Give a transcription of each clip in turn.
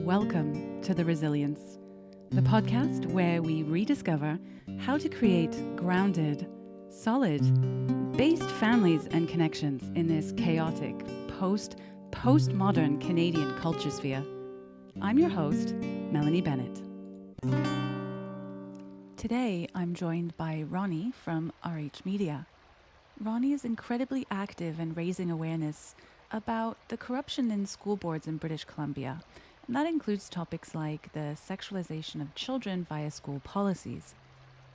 Welcome to The Resilience, the podcast where we rediscover how to create grounded, solid, based families and connections in this chaotic, postmodern Canadian culture sphere. I'm your host, Melanie Bennett. Today, I'm joined by Ronnie from RH Media. Ronnie is incredibly active in raising awareness about the corruption in school boards in British Columbia. And that includes topics like the sexualization of children via school policies.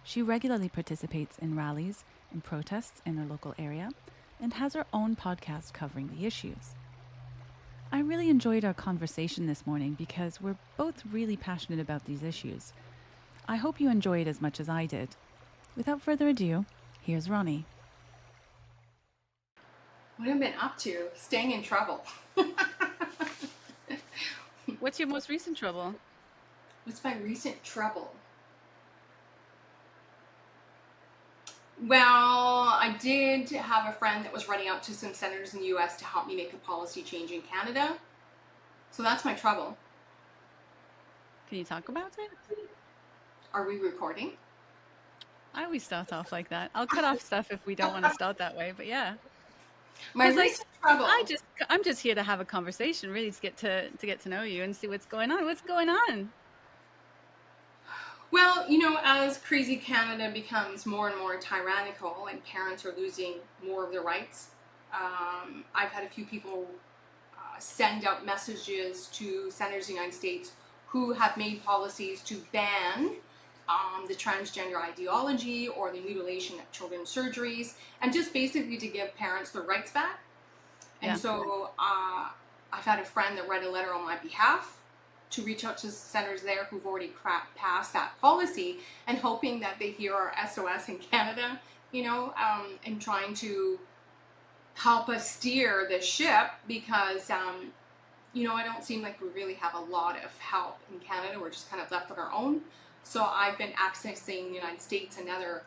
She regularly participates in rallies and protests in her local area and has her own podcast covering the issues. I really enjoyed our conversation this morning because we're both really passionate about these issues. I hope you enjoy it as much as I did. Without further ado, here's Ronnie. What have I been up to? Staying in trouble. What's your most recent trouble? What's my recent trouble? Well, I did have a friend that was running out to some senators in the US to help me make a policy change in Canada. So that's my trouble. Can you talk about it? Are we recording? I always start off like that. I'll cut off stuff if we don't want to start that way, but yeah. My 'Cause, recent trouble. I'm just here to have a conversation, really, to get to know you and see what's going on. What's going on? Well, as crazy Canada becomes more and more tyrannical and parents are losing more of their rights, I've had a few people send out messages to senators in the United States who have made policies to ban the transgender ideology or the mutilation of children's surgeries, and just basically to give parents their rights back. And so I've had a friend that wrote a letter on my behalf to reach out to senators there who've already passed that policy, and hoping that they hear our SOS in Canada, and trying to help us steer the ship, because I don't seem like we really have a lot of help in Canada. We're just kind of left on our own. So I've been accessing the United States and other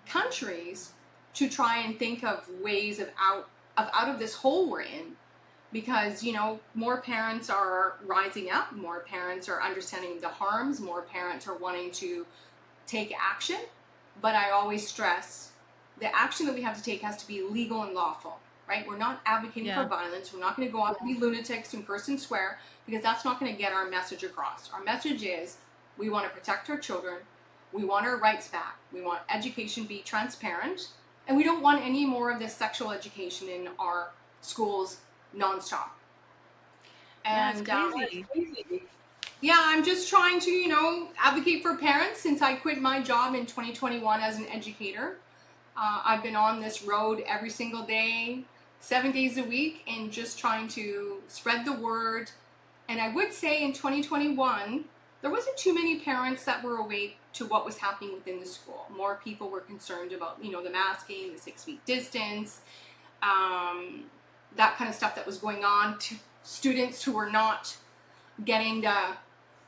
countries to try and think of ways of out of this hole we're in, because more parents are rising up, more parents are understanding the harms, more parents are wanting to take action. But I always stress the action that we have to take has to be legal and lawful. Right? We're not advocating for violence. We're not going to go out and be lunatics and curse and swear, because that's not going to get our message across. Our message is we want to protect our children. We want our rights back. We want education to be transparent. And we don't want any more of this sexual education in our schools nonstop. And crazy. Yeah, I'm just trying to, advocate for parents since I quit my job in 2021 as an educator. I've been on this road every single day, 7 days a week, and just trying to spread the word. And I would say in 2021, there wasn't too many parents that were awake to what was happening within the school. More people were concerned about, the masking, the 6 feet distance, that kind of stuff that was going on. To students who were not getting the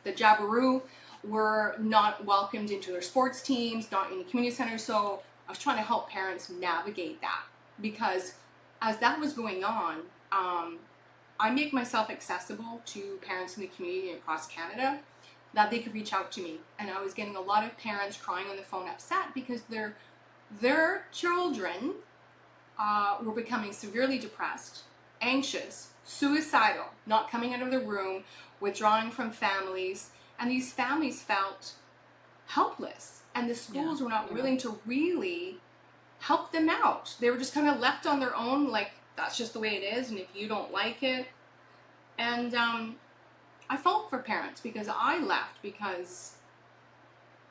jabberoo were not welcomed into their sports teams, not in the community centers. So I was trying to help parents navigate that, because as that was going on, I make myself accessible to parents in the community across Canada, that they could reach out to me. And I was getting a lot of parents crying on the phone, upset because their children were becoming severely depressed, anxious, suicidal, not coming out of the room, withdrawing from families. And these families felt helpless. And the schools were not willing to really help them out. They were just kind of left on their own, like, that's just the way it is, and if you don't like it. And I felt for parents, because I left because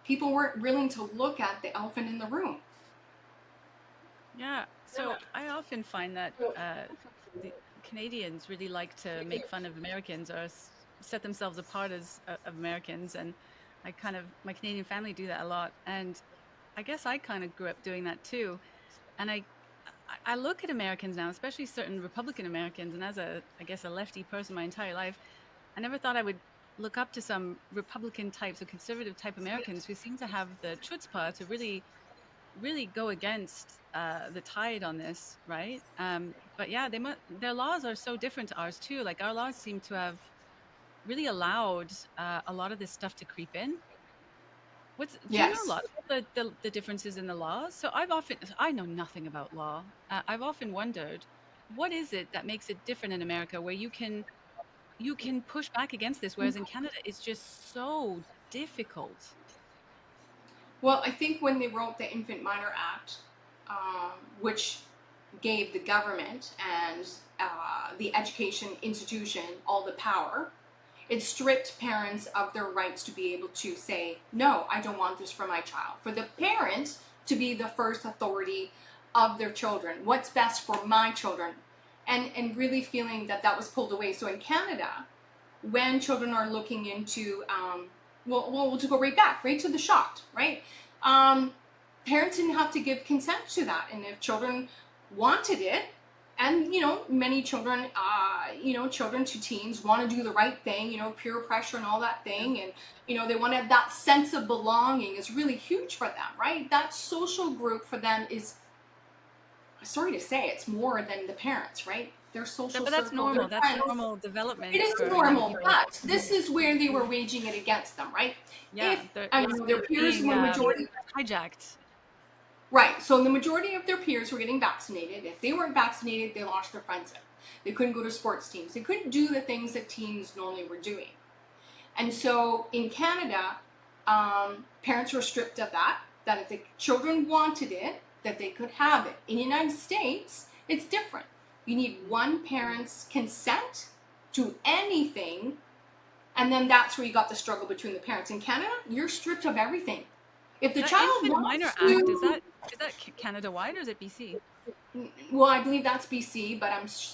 people weren't willing to look at the elephant in the room. Yeah, so I often find that the Canadians really like to make fun of Americans or set themselves apart as of Americans, and my Canadian family do that a lot, and I guess I kind of grew up doing that too. And I look at Americans now, especially certain Republican Americans, and as a lefty person my entire life, I never thought I would look up to some Republican types or conservative type Americans who seem to have the chutzpah to really go against the tide on this, right? But yeah, their laws are so different to ours too. Like, our laws seem to have really allowed a lot of this stuff to creep in. Do you know a Yes. lot about the differences in the laws? So I know nothing about law. I've often wondered, what is it that makes it different in America where you can push back against this, whereas in Canada it's just so difficult. Well, I think when they wrote the Infant Minor Act, which gave the government and the education institution all the power, it stripped parents of their rights to be able to say, no, I don't want this for my child. For the parent to be the first authority of their children, what's best for my children, and really feeling that that was pulled away. So in Canada, when children are looking into, we'll just go right back, right to the shot, right? Um, Parents didn't have to give consent to that, and if children wanted it, and many children, children to teens want to do the right thing, peer pressure and all that Yeah. thing, and they want to have that sense of belonging is really huge for them, right? That social group for them is, sorry to say, it's more than the parents, right? Their social But that's circle, their normal. That's friends. normal It development is for young normal, people. but this is where they were waging it against them, right? Yeah, If their it's peers being were majority, hijacked. right? So the majority of their peers were getting vaccinated. If they weren't vaccinated, they lost their friendship. They couldn't go to sports teams. They couldn't do the things that teens normally were doing. And so in Canada, parents were stripped of that. That if the children wanted it, that they could have it. In the United States, it's different. You need one parent's consent to anything, and then that's where you got the struggle between the parents. In Canada, you're stripped of everything. If the That child Infant Minor wants Act, to, is that Canada wide or is it BC? well, I believe that's BC, but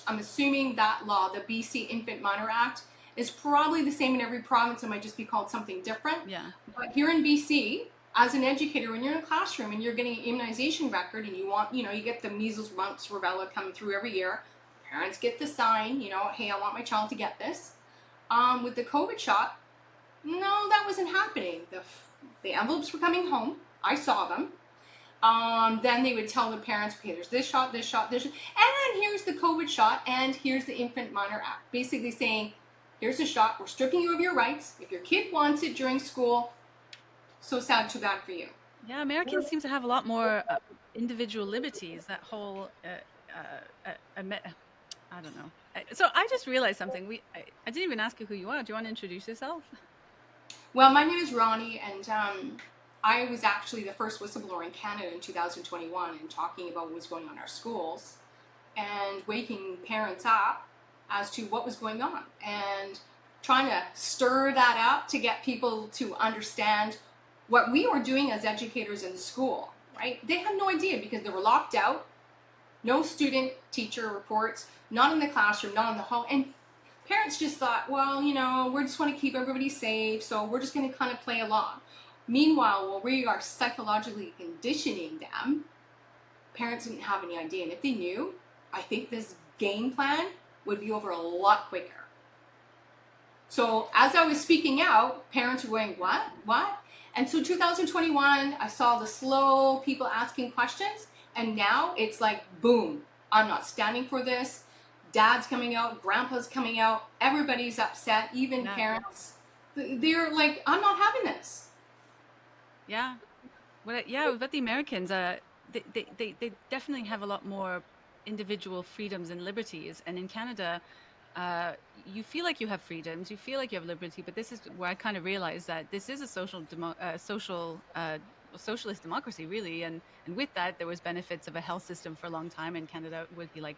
I'm assuming that law, the BC Infant Minor Act, is probably the same in every province. It might just be called something different. Yeah. But here in BC, as an educator, when you're in a classroom and you're getting an immunization record and you want, you get the measles, mumps, rubella coming through every year, parents get the sign, hey, I want my child to get this. With the COVID shot, no, that wasn't happening. The envelopes were coming home. I saw them. Then they would tell the parents, okay, there's this shot, this shot, this shot, and here's the COVID shot, and here's the Infant Minor Act. Basically saying, here's a shot, we're stripping you of your rights. If your kid wants it during school, so sad, too bad for you. Yeah, Americans seem to have a lot more individual liberties. That whole, I don't know. So I just realized something. I didn't even ask you who you are. Do you want to introduce yourself? Well, my name is Ronnie, and I was actually the first whistleblower in Canada in 2021 and talking about what was going on in our schools and waking parents up as to what was going on and trying to stir that up to get people to understand what we were doing as educators in school, right? They had no idea because they were locked out, no student teacher reports, not in the classroom, not in the hall, and parents just thought, well, we just want to keep everybody safe, so we're just going to kind of play along. Meanwhile, while we are psychologically conditioning them, parents didn't have any idea. And if they knew, I think this game plan would be over a lot quicker. So as I was speaking out, parents were going, what? What? And so 2021, I saw the slow people asking questions. And now it's like, boom, I'm not standing for this. Dad's coming out, grandpa's coming out, everybody's upset, even Yeah. parents. They're like, I'm not having this. Yeah. Yeah, but the Americans, they definitely have a lot more individual freedoms and liberties. And in Canada, you feel like you have freedoms, you feel like you have liberty, but this is where I kind of realized that this is a socialist democracy, really. And with that, there was benefits of a health system for a long time. And Canada would be like,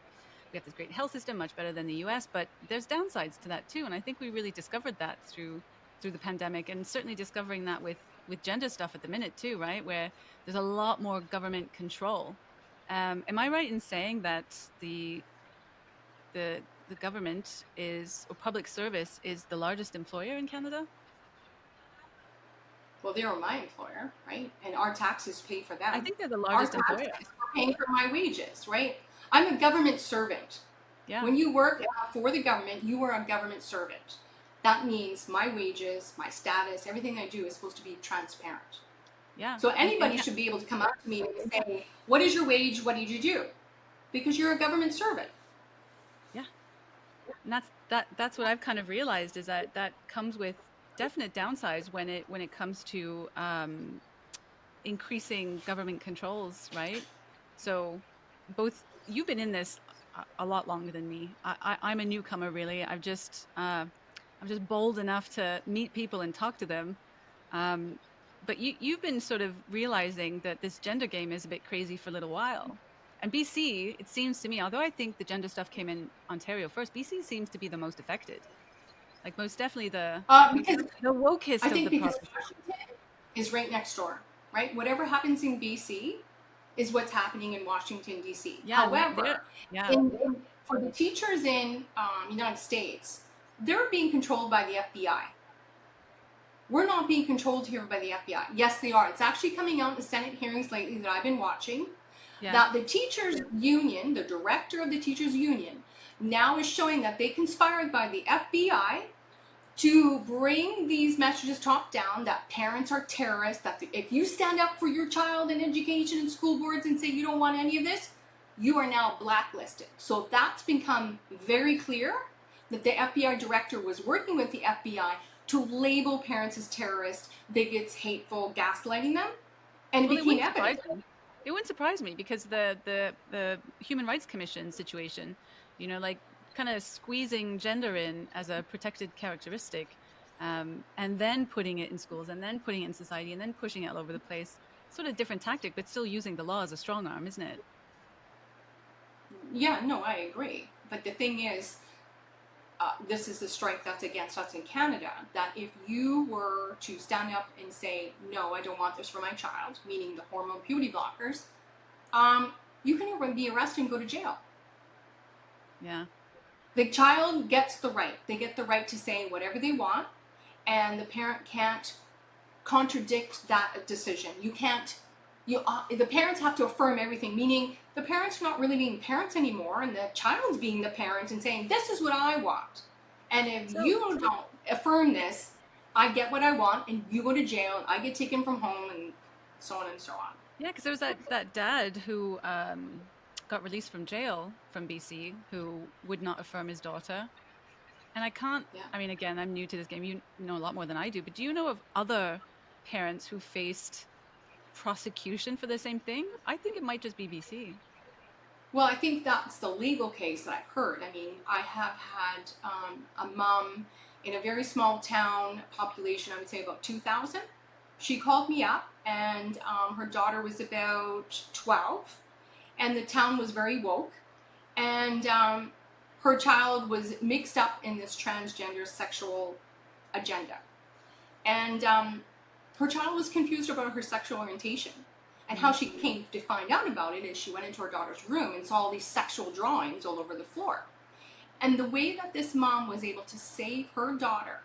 we have this great health system, much better than the US, but there's downsides to that too. And I think we really discovered that through the pandemic, and certainly discovering that with gender stuff at the minute too, right? Where there's a lot more government control. Am I right in saying that the government is, or public service is, the largest employer in Canada? Well, they were my employer, right? And our taxes pay for I them. think they're the Our largest taxes employer. are paying for my wages, right? I'm a government servant. Yeah. When you work for the government, you are a government servant. That means my wages, my status, everything I do is supposed to be transparent. Yeah. So And anybody should be able to come up to me and say, what is your wage? What did you do? Because you're a government servant. yeah. And that's what I've kind of realized is that that comes with definite downsides when it comes to increasing government controls, right? So both you've been in this a lot longer than me. I'm a newcomer, really. I'm just bold enough to meet people and talk to them. Um, but you've been sort of realizing that this gender game is a bit crazy for a little while. And BC, it seems to me, although I think the gender stuff came in Ontario first, BC seems to be the most affected. Like most definitely Because the I wokest of think the because provinces. Washington is right next door, right? Whatever happens in BC is what's happening in Washington D.C. Yeah, and they're However, yeah. for the teachers in United States, they're being controlled by the FBI. We're not being controlled here by the FBI. Yes, they are. It's actually coming out in the Senate hearings lately that I've been watching Yeah. that the teachers union, the director of the teachers union, now is showing that they conspired by the FBI to bring these messages top down that parents are terrorists, that if you stand up for your child in education and school boards and say you don't want any of this, you are now blacklisted. So that's become very clear that the FBI director was working with the FBI to label parents as terrorists, bigots, hateful, gaslighting them, and it Well, it became wouldn't surprise evident. me. It wouldn't surprise me because the Human Rights Commission situation, you know, like kind of squeezing gender in as a protected characteristic, and then putting it in schools, and then putting it in society, and then pushing it all over the place. Sort of different tactic, but still using the law as a strong arm, isn't it? Yeah, no, I agree. But the thing is, this is the strike that's against us in Canada, that if you were to stand up and say, no, I don't want this for my child, meaning the hormone puberty blockers, you can be arrested and go to jail. Yeah. The child gets the right. They get the right to say whatever they want, and the parent can't contradict that decision. You can't. The parents have to affirm everything, meaning the parents are not really being parents anymore, and the child's being the parent and saying, "This is what I want." And if So you don't affirm this, I get what I want, and you go to jail, and I get taken from home, and so on and so on. yeah, because there was that dad who got released from jail from BC who would not affirm his daughter. And I can't, Yeah. I mean, again, I'm new to this game. You know a lot more than I do, but do you know of other parents who faced prosecution for the same thing? I think it might just be BC. Well, I think that's the legal case that I've heard. I mean, I have had a mom in a very small town, population, I would say about 2,000. She called me up, and her daughter was about 12, and the town was very woke, and her child was mixed up in this transgender sexual agenda. And her child was confused about her sexual orientation. And how Mm. she came to find out about it is she went into her daughter's room and saw all these sexual drawings all over the floor. And the way that this mom was able to save her daughter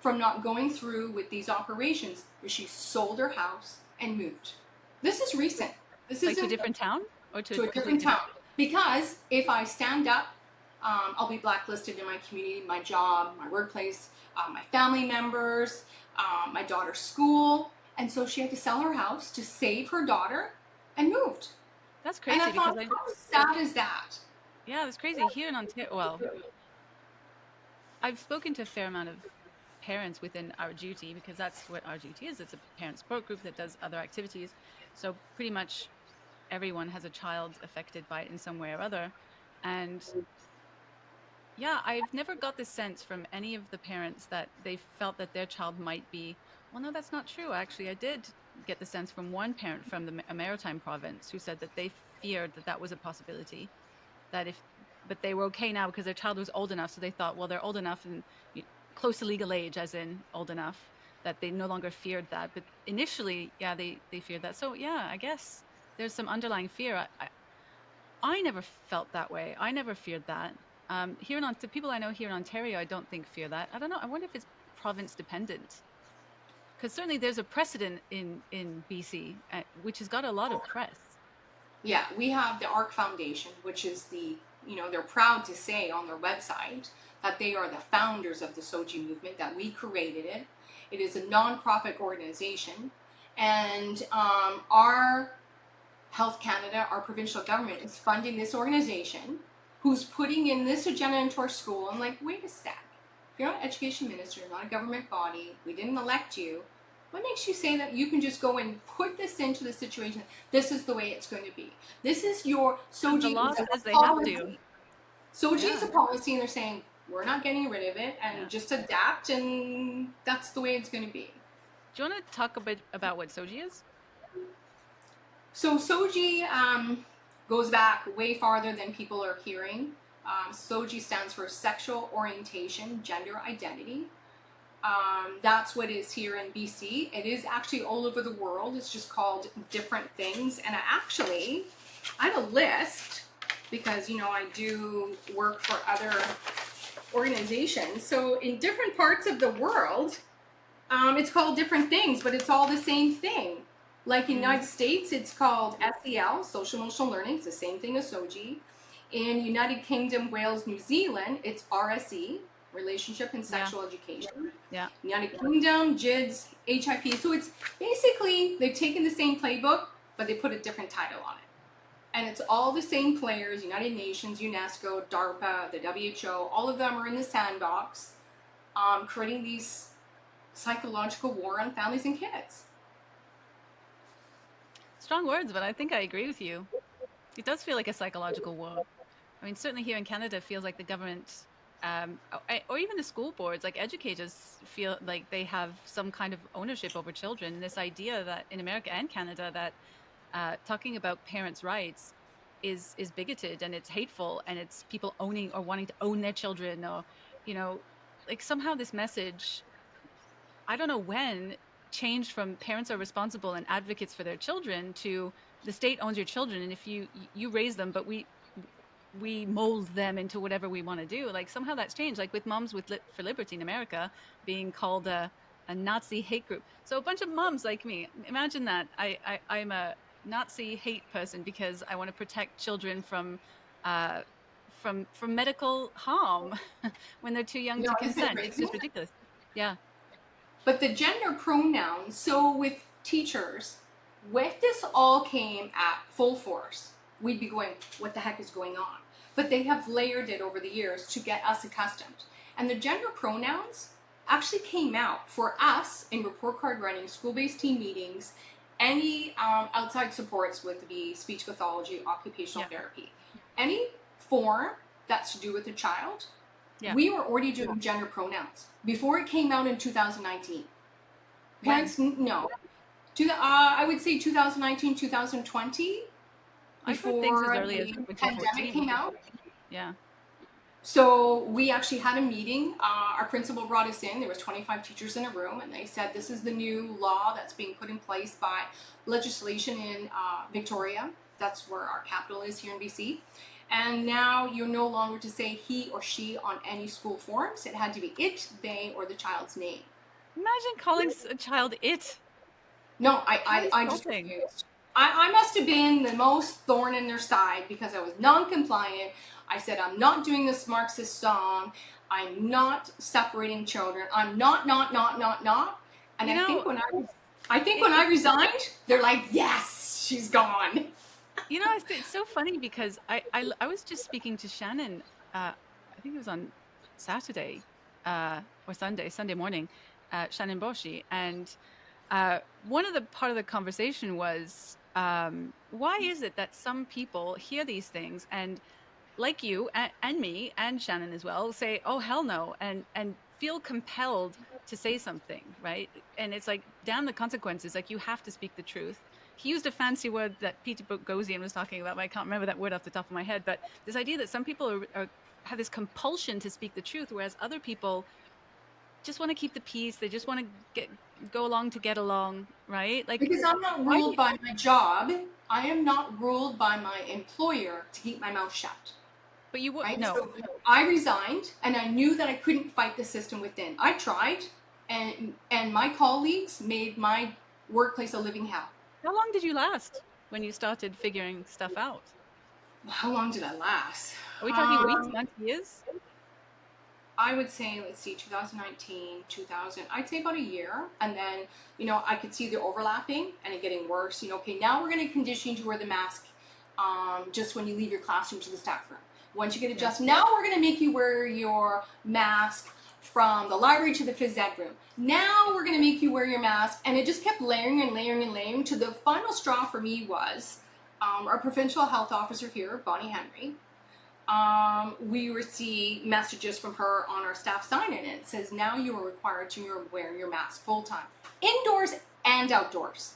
from not going through with these operations is she sold her house and moved. This is recent. This Like to a isn't different town or to a to a different completely town. different. Because if I stand up, I'll be blacklisted in my community, my job, my workplace, my family members, my daughter's school. And so she had to sell her house to save her daughter and moved. That's And I crazy because thought, how sad is that? yeah, that's crazy. Here in Ontario, well, I've spoken to a fair amount of parents within our duty because that's what our duty is. It's a parent support group that does other activities. So pretty much everyone has a child affected by it in some way or other. And yeah, I've never got the sense from any of the parents that they felt that their child might be, well, no, that's not true. Actually, I did get the sense from one parent from a maritime province who said that they feared that that was a possibility, that if, but they were okay now because their child was old enough. So they thought, well, they're old enough and close to legal age, as in old enough, that they no longer feared that. But initially, yeah, they feared that. So yeah, I guess there's some underlying fear. I never felt that way. I never feared that. Here in the people I know here in Ontario, I don't think fear that. I don't know. I wonder if it's province dependent, because certainly there's a precedent in BC, which has got a lot of press. Yeah, we have the ARC Foundation, which is they're proud to say on their website that they are the founders of the SOGI movement, that we created it. It is a non-profit organization. And our Health Canada, our provincial government, is funding this organization who's putting in this agenda into our school. I'm like, wait a sec. If you're not an education minister, not a government body, we didn't elect you, what makes you say that you can just go and put this into the situation? This is the way it's going to be. This is your Because the Soji law is a says they have to. policy. Soji is Yeah, a policy, and they're saying we're not getting rid of it, yeah. and just adapt, and that's the way it's going to be. Do you want to talk a bit about what soji is? So Soji goes back way farther than people are hearing. Soji stands for sexual orientation, gender identity. That's what it is here in BC. It is actually all over the world. It's just called different things. And I have a list because, I do work for other organizations. So in different parts of the world, it's called different things, but it's all the same thing. Like in the United States, it's called SEL, Social Emotional Learning. It's the same thing as SOGI. In United Kingdom, Wales, New Zealand, it's RSE, Relationship and Sexual Education. Yeah. United Kingdom, JIDS, HIP. So it's basically, they've taken the same playbook, but they put a different title on it. And it's all the same players, United Nations, UNESCO, DARPA, the WHO, all of them are in the sandbox, creating these psychological war on families and kids. Strong words, but I think I agree with you. It does feel like a psychological war. I mean, certainly here in Canada, it feels like the government, or even the school boards, like educators, feel like they have some kind of ownership over children. This idea that in America and Canada, that talking about parents' rights is bigoted and it's hateful and it's people owning or wanting to own their children, or you know, like somehow this message, I don't know when, changed from parents are responsible and advocates for their children to the state owns your children, and if you raise them, but we mold them into whatever we want to do. Like somehow that's changed. Like with Moms with for Liberty in America being called a Nazi hate group. So a bunch of moms like me, imagine that. I'm a Nazi hate person because I want to protect children uh, from medical harm when they're too young No, to isn't it consent. It's crazy? just ridiculous. Yeah. But the gender pronouns, so with teachers, if this all came at full force, we'd be going, what the heck is going on? But they have layered it over the years to get us accustomed. And the gender pronouns actually came out for us in report card writing, school-based team meetings, any outside supports with the speech pathology, occupational therapy, any form that's to do with a child. Yeah. We were already doing gender pronouns before it came out in 2019. Parents, no. I would say 2019, 2020, I've heard things as before early as the winter pandemic 14. came out. Yeah. So we actually had a meeting. Our principal brought us in. There was 25 teachers in a room, and they said this is the new law that's being put in place by legislation in Victoria. That's where our capital is here in BC. And now you're no longer to say he or she on any school forms. It had to be it, they, or the child's name. Imagine calling a child it. No, How I just insulting. refused. I must have been the most thorn in their side because I was non-compliant. I said, I'm not doing this Marxist song. I'm not separating children. I'm not. And You I think know, when I resigned, they're like, yes, she's gone. it's so funny because I was just speaking to Shannon. I think it was on Saturday or Sunday morning. Shannon Boshi, and one of the part of the conversation was why is it that some people hear these things and like you and me and Shannon as well say, oh hell no, and feel compelled to say something, right? And it's like, damn the consequences, like you have to speak the truth. He used a fancy word that Peter Boghossian was talking about, but I can't remember that word off the top of my head. But this idea that some people have this compulsion to speak the truth, whereas other people just want to keep the peace. They just want to go along to get along, right? Like, Because I'm not why do ruled you, by my job. I am not ruled by my employer to keep my mouth shut. but you would Right? no. So I resigned, and I knew that I couldn't fight the system within. I tried, and my colleagues made my workplace a living hell. How long did you last when you started figuring stuff out? How long did I last? Are we talking weeks, months, years? I would say, let's see, 2019, 2000, I'd say about a year. And then, I could see the overlapping and it getting worse. Okay, now we're going to condition you to wear the mask just when you leave your classroom to the staff room. Once you get Yeah. adjusted, now we're going to make you wear your mask from the library to the phys ed room. Now we're going to make you wear your mask. And it just kept layering and layering and layering to the final straw for me was our provincial health officer here, Bonnie Henry. We receive messages from her on our staff sign-in, and it says, now you are required to wear your mask full time, indoors and outdoors.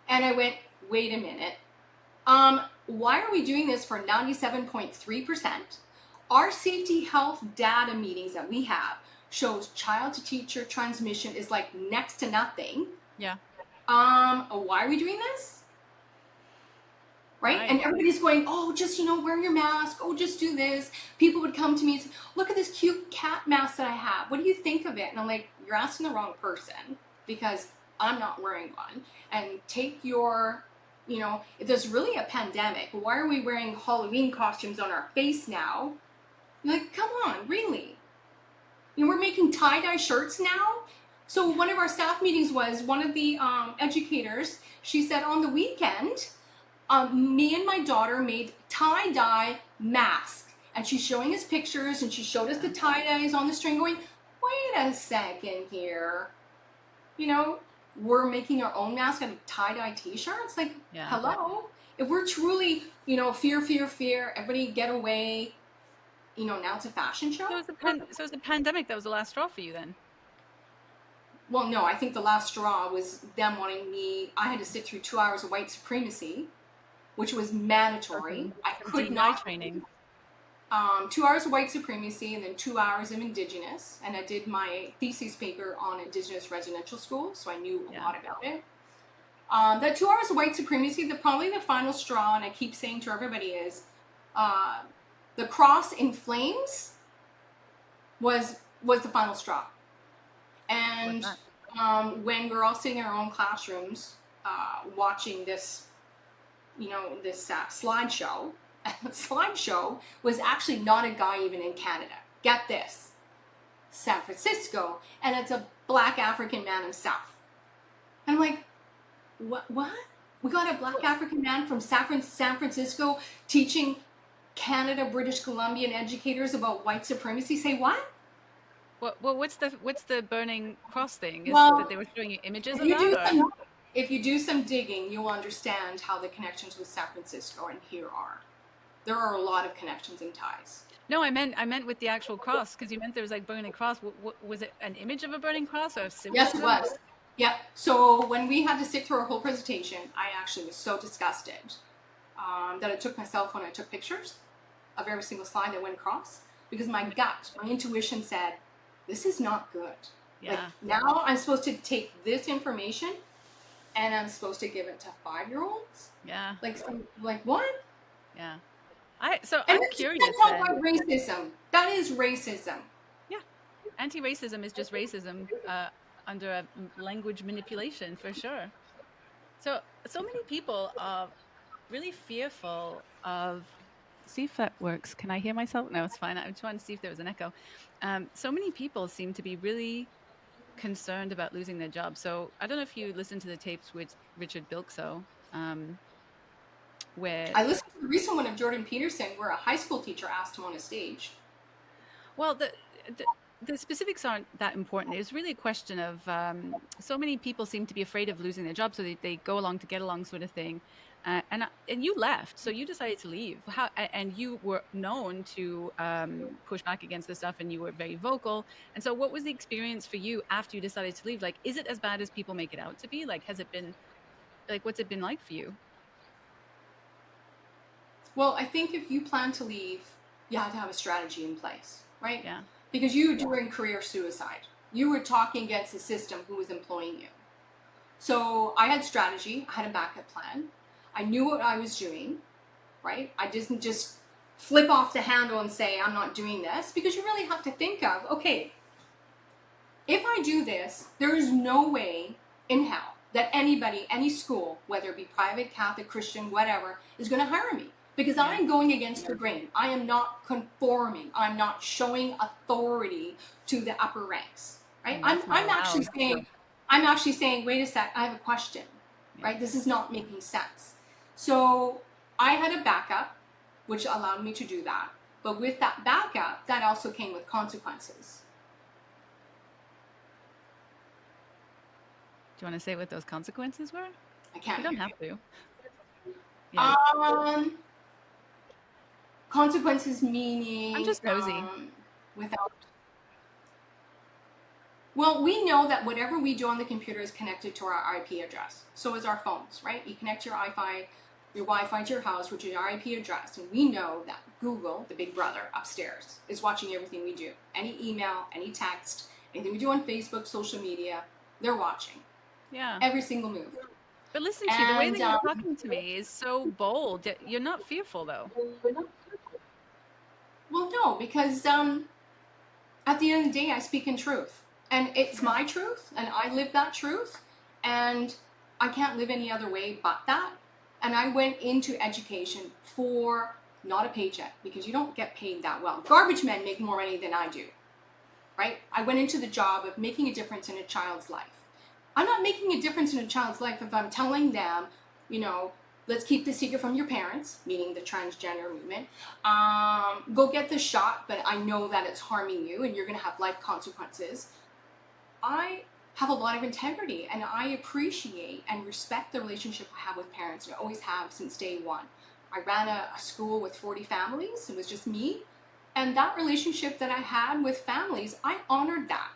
And I went, wait a minute. Why are we doing this for 97.3%? Our safety health data meetings that we have shows child to teacher transmission is like next to nothing. Yeah. Why are we doing this? Right? And everybody's going, oh, just, wear your mask. Oh, just do this. People would come to me and say, look at this cute cat mask that I have. What do you think of it? And I'm like, you're asking the wrong person, because I'm not wearing one. And take your, if there's really a pandemic, why are we wearing Halloween costumes on our face now? You're like, come on, really? We're making tie-dye shirts now? So one of our staff meetings was one of the educators, she said on the weekend, me and my daughter made tie-dye masks, and she's showing us pictures, and she showed us the tie-dyes on the string, going, wait a second here, we're making our own mask out of tie-dye t-shirts. Like, hello, if we're truly, fear, everybody get away, now it's a fashion show. So it's the pandemic that was the last straw for you then? Well, no, I think the last straw was them wanting me. I had to sit through 2 hours of white supremacy, which was mandatory. I could not. Training. 2 hours of white supremacy and then 2 hours of Indigenous. And I did my thesis paper on Indigenous residential schools, so I knew a lot about it. That 2 hours of white supremacy, probably the final straw, and I keep saying to everybody, is the cross in flames was the final straw. And when we're all sitting in our own classrooms watching this, this slideshow, and the slideshow was actually not a guy even in Canada. Get this. San Francisco, and it's a black African man himself. And I'm like, what? We got a black African man from San Francisco teaching Canada, British Columbian educators about white supremacy? Say what? Well, what's the burning cross thing? Is that they were showing you images of that? If you do some digging, you'll understand how the connections with San Francisco and here are. There are a lot of connections and ties. No, I meant with the actual cross, because you meant there was like burning cross. Was it an image of a burning cross or a symbolism? Yes, it was. Yeah. So when we had to sit through our whole presentation, I actually was so disgusted that I took my cell phone and I took pictures of every single slide that went across, because my gut, my intuition said, this is not good. Yeah. Like, now I'm supposed to take this information and I'm supposed to give it to 5-year-olds? Yeah. Like what? Yeah. I'm curious. That's not about racism. That is racism. Yeah. Anti-racism is just racism under a language manipulation, for sure. So many people are really fearful of. See if that works. Can I hear myself? No, it's fine. I just wanted to see if there was an echo. So many people seem to be really concerned about losing their job. So I don't know if you listened to the tapes with Richard Bilkso, where I listened to the recent one of Jordan Peterson, where a high school teacher asked him on a stage. Well, the specifics aren't that important. It's really a question of so many people seem to be afraid of losing their job, so they go along to get along, sort of thing. And you left, so you decided to leave. And you were known to push back against this stuff, and you were very vocal. And so, what was the experience for you after you decided to leave? Like, is it as bad as people make it out to be? Like, has it been like, what's it been like for you? Well, I think if you plan to leave, you have to have a strategy in place, right? Yeah. Because you were doing career suicide. You were talking against the system who was employing you. So I had strategy. I had a backup plan. I knew what I was doing, right? I didn't just flip off the handle and say, I'm not doing this, because you really have to think of, okay, if I do this, there is no way in hell that anybody, any school, whether it be private, Catholic, Christian, whatever, is going to hire me. Because I'm going against the grain. I am not conforming. I'm not showing authority to the upper ranks, right? I'm actually saying, wait a sec, I have a question, right? This is not making sense. So I had a backup, which allowed me to do that. But with that backup, that also came with consequences. Do you want to say what those consequences were? I can't You don't hear have you. to. Yeah. Um, Consequences I'm meaning just nosy. without. Well, we know that whatever we do on the computer is connected to our IP address. So is our phones, right? You connect your Wi-Fi to your house, which is your IP address, and we know that Google, the big brother upstairs, is watching everything we do. Any email, any text, anything we do on Facebook, social media, they're watching Yeah. every single move. But listen to you, the way And that you're talking to me is so bold. You're not fearful though. well, no, because at the end of the day, I speak in truth. And it's Yeah. my truth, and I live that truth, and I can't live any other way but that. And I went into education for not a paycheck, because you don't get paid that well. Garbage men make more money than I do, right? I went into the job of making a difference in a child's life. I'm not making a difference in a child's life if I'm telling them, you know, let's keep the secret from your parents, meaning the transgender movement. Go get the shot, but I know that it's harming you and you're going to have life consequences. I have a lot of integrity, and I appreciate and respect the relationship I have with parents, and I always have since day one. I ran a school with 40 families. It was just me. And that relationship that I had with families, I honored that.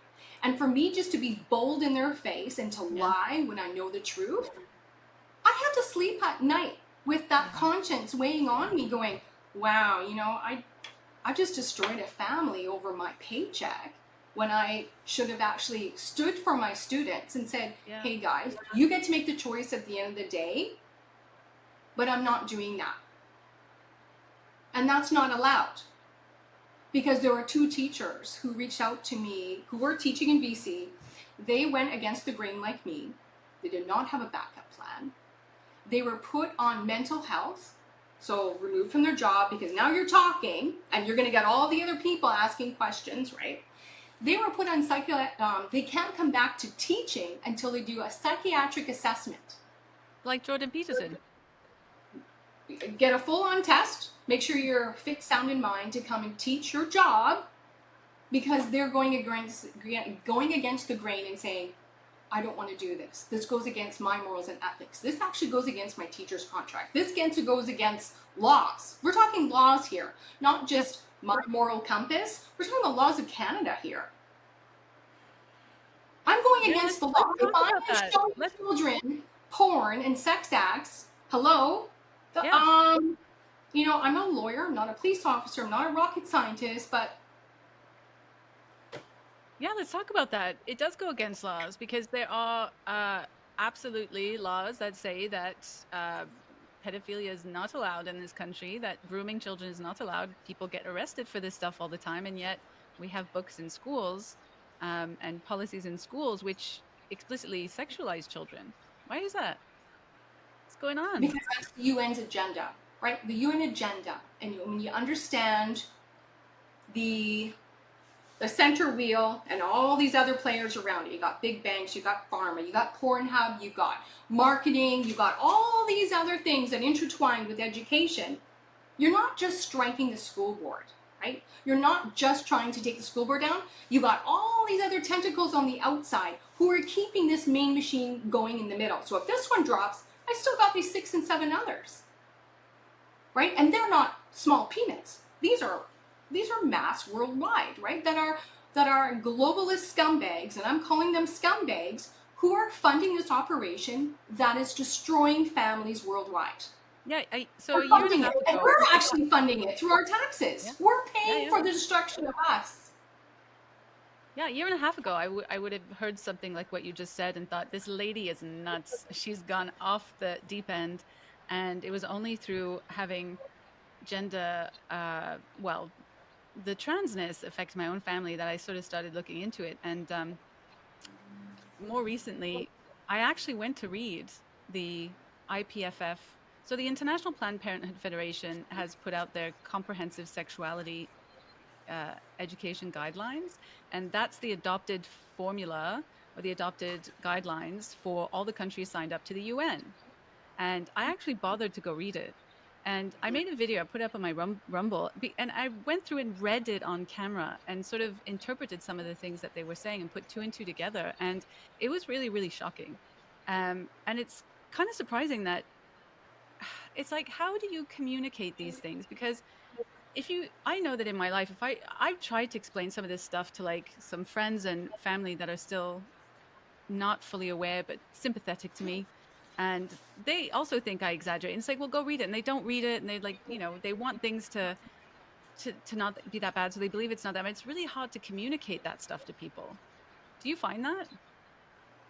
And for me just to be bold in their face and to Yeah. lie when I know the truth, I have to sleep at night with that Yeah. conscience weighing on me going, wow, I just destroyed a family over my paycheck, when I should have actually stood for my students and said, Yeah. hey guys, you get to make the choice at the end of the day, but I'm not doing that. And that's not allowed. Because there were two teachers who reached out to me who were teaching in BC. They went against the grain like me. They did not have a backup plan. They were put on mental health, so removed from their job, because now you're talking and you're going to get all the other people asking questions, right? They were put on they can't come back to teaching until they do a psychiatric assessment. Like Jordan Peterson. Get a full-on test, make sure you're fit, sound in mind to come and teach your job, because they're going against the grain and saying, I don't want to do this. This goes against my morals and ethics. This actually goes against my teacher's contract. This goes against laws. We're talking laws here, not Yeah. just my moral compass. We're talking about laws of Canada here. I'm going Yeah, against the law. let's If talk I'm about that. showing Let's children porn and sex acts, hello, yeah. I'm a lawyer, I'm not a police officer, I'm not a rocket scientist, but Yeah, let's talk about that. It does go against laws because there are absolutely laws that say that pedophilia is not allowed in this country, that grooming children is not allowed. People get arrested for this stuff all the time, and yet we have books in schools and policies in schools which explicitly sexualize children. Why is that? What's going on? because that's the UN's agenda, right? The UN agenda, and when you understand the the center wheel and all these other players around it. You got big banks, you got pharma, you got Pornhub, you got marketing, you got all these other things that intertwine with education. You're not just striking the school board, right? You're not just trying to take the school board down. You got all these other tentacles on the outside who are keeping this main machine going in the middle. So if this one drops, I still got these 6 and 7 others, right? And they're not small peanuts. These are mass worldwide, right? That are globalist scumbags, and I'm calling them scumbags, who are funding this operation that is destroying families worldwide. Yeah, so a We're year and a funding it, half and ago, we're actually funding it through our yeah, taxes. We're yeah, paying yeah. for the destruction of us. Yeah, a year and a half ago, I would have heard something like what you just said and thought, this lady is nuts. She's gone off the deep end. And it was only through having gender, the transness affect my own family that I sort of started looking into it. And more recently, I actually went to read the IPFF. So the International Planned Parenthood Federation has put out their comprehensive sexuality education guidelines. And that's the adopted formula or the adopted guidelines for all the countries signed up to the UN. And I actually bothered to go read it. And I made a video, I put it up on my Rumble, and I went through and read it on camera and sort of interpreted some of the things that they were saying and put two and two together. And it was really, really shocking. And it's kind of surprising that it's like, how do you communicate these things? Because I know that in my life, I've tried to explain some of this stuff to like some friends and family that are still not fully aware, but sympathetic to me. And they also think I exaggerate. And it's like, well, go read it. And they don't read it. And they like, they want things to not be that bad. So they believe it's not that bad. It's really hard to communicate that stuff to people. Do you find that?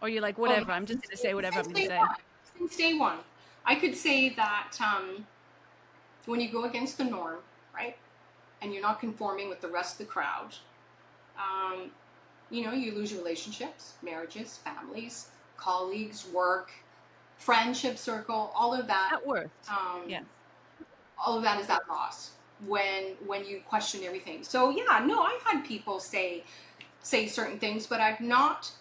Or you're like, Oh, whatever, I'm just going to say whatever I'm since going to day say. one. Since day one. I could say that when you go against the norm, right, and you're not conforming with the rest of the crowd, um, you lose relationships, marriages, families, colleagues, work, friendship circle, all of that. At worst. Um, Yes. all of that is that loss when you question everything. So yeah, no, I've had people say certain things, but I've not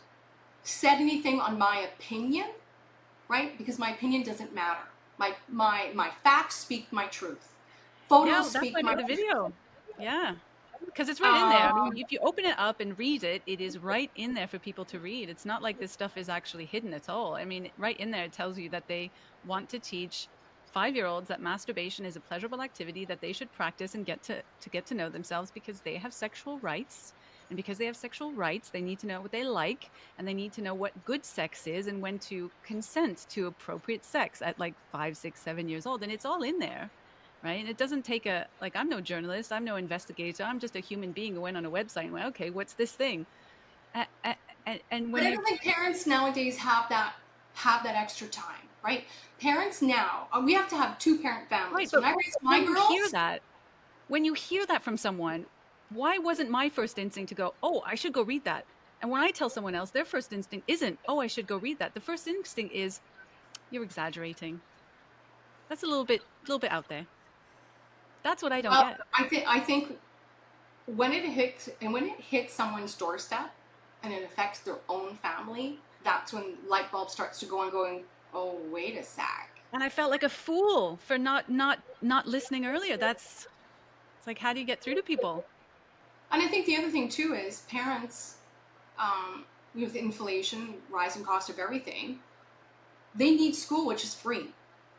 said anything on my opinion, right? Because my opinion doesn't matter. My facts speak my truth. Yeah, Photos that's why speak I my made the truth. video. Yeah. Because it's right in there. I mean, Um, if you open it up and read it, it is right in there for people to read. It's not like this stuff is actually hidden at all. I mean, right in there, it tells you that they want to teach 5-year-olds that masturbation is a pleasurable activity that they should practice and get to know themselves because they have sexual rights. And because they have sexual rights, they need to know what they like and they need to know what good sex is and when to consent to appropriate sex at like 5, 6, 7 years old. And it's all in there, right? And it doesn't take I'm no journalist, I'm no investigator, I'm just a human being who went on a website and went, okay, what's this thing? And but when I you, don't think parents nowadays have that extra time, right? Parents now, we have to have two-parent right, families. When but I raised my when you hear girls, that, when you hear that from someone, why wasn't my first instinct to go, oh, I should go read that? And when I tell someone else, their first instinct isn't, oh, I should go read that. The first instinct is, you're exaggerating. That's a little bit out there. That's what I don't well, get. I think when it hits someone's doorstep and it affects their own family, that's when light bulb starts to go on, going, oh, wait a sec. And I felt like a fool for not listening earlier. It's like, how do you get through to people? And I think the other thing too is parents, um, with inflation, rising cost of everything, they need school, which is free,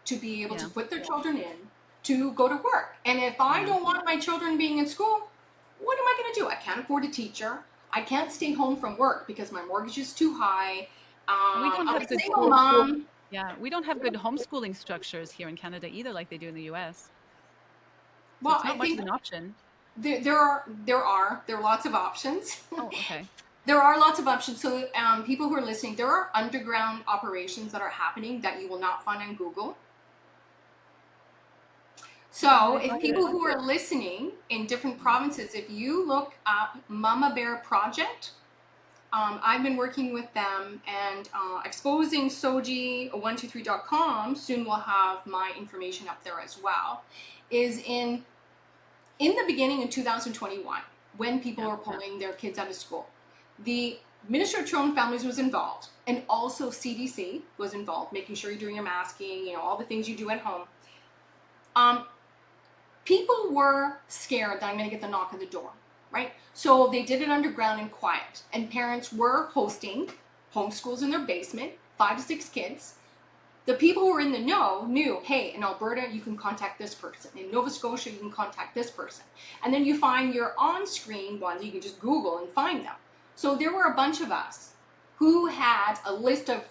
to be able to Yeah. put their children in to go to work. And if I Yeah. don't want my children being in school, what am I going to do? I can't afford a teacher. I can't stay home from work because my mortgage is too high. And we don't I'm have a good single mom. Yeah, we don't have good homeschooling structures here in Canada either, like they do in the US. So Well, it's I not much of think an option. there are lots of options. Oh, okay. There are lots of options. So people who are listening, there are underground operations that are happening that you will not find on Google. So, Where do if you do people it? who are listening in different provinces, if you look up Mama Bear Project, I've been working with them and exposing soji123.com. Soon we'll have my information up there as well. Is in the beginning in 2021 when people Yeah. were pulling their kids out of school. The Minister of Children and Families was involved, and also CDC was involved, making sure you're doing your masking, all the things you do at home. Um, People were scared that I'm going to get the knock at the door, right? So they did it underground and quiet. And parents were hosting homeschools in their basement, 5 to 6 kids. The people who were in the know knew, hey, in Alberta, you can contact this person. In Nova Scotia, you can contact this person. And then you find your on-screen ones, you can just Google and find them. So there were a bunch of us who had a list of,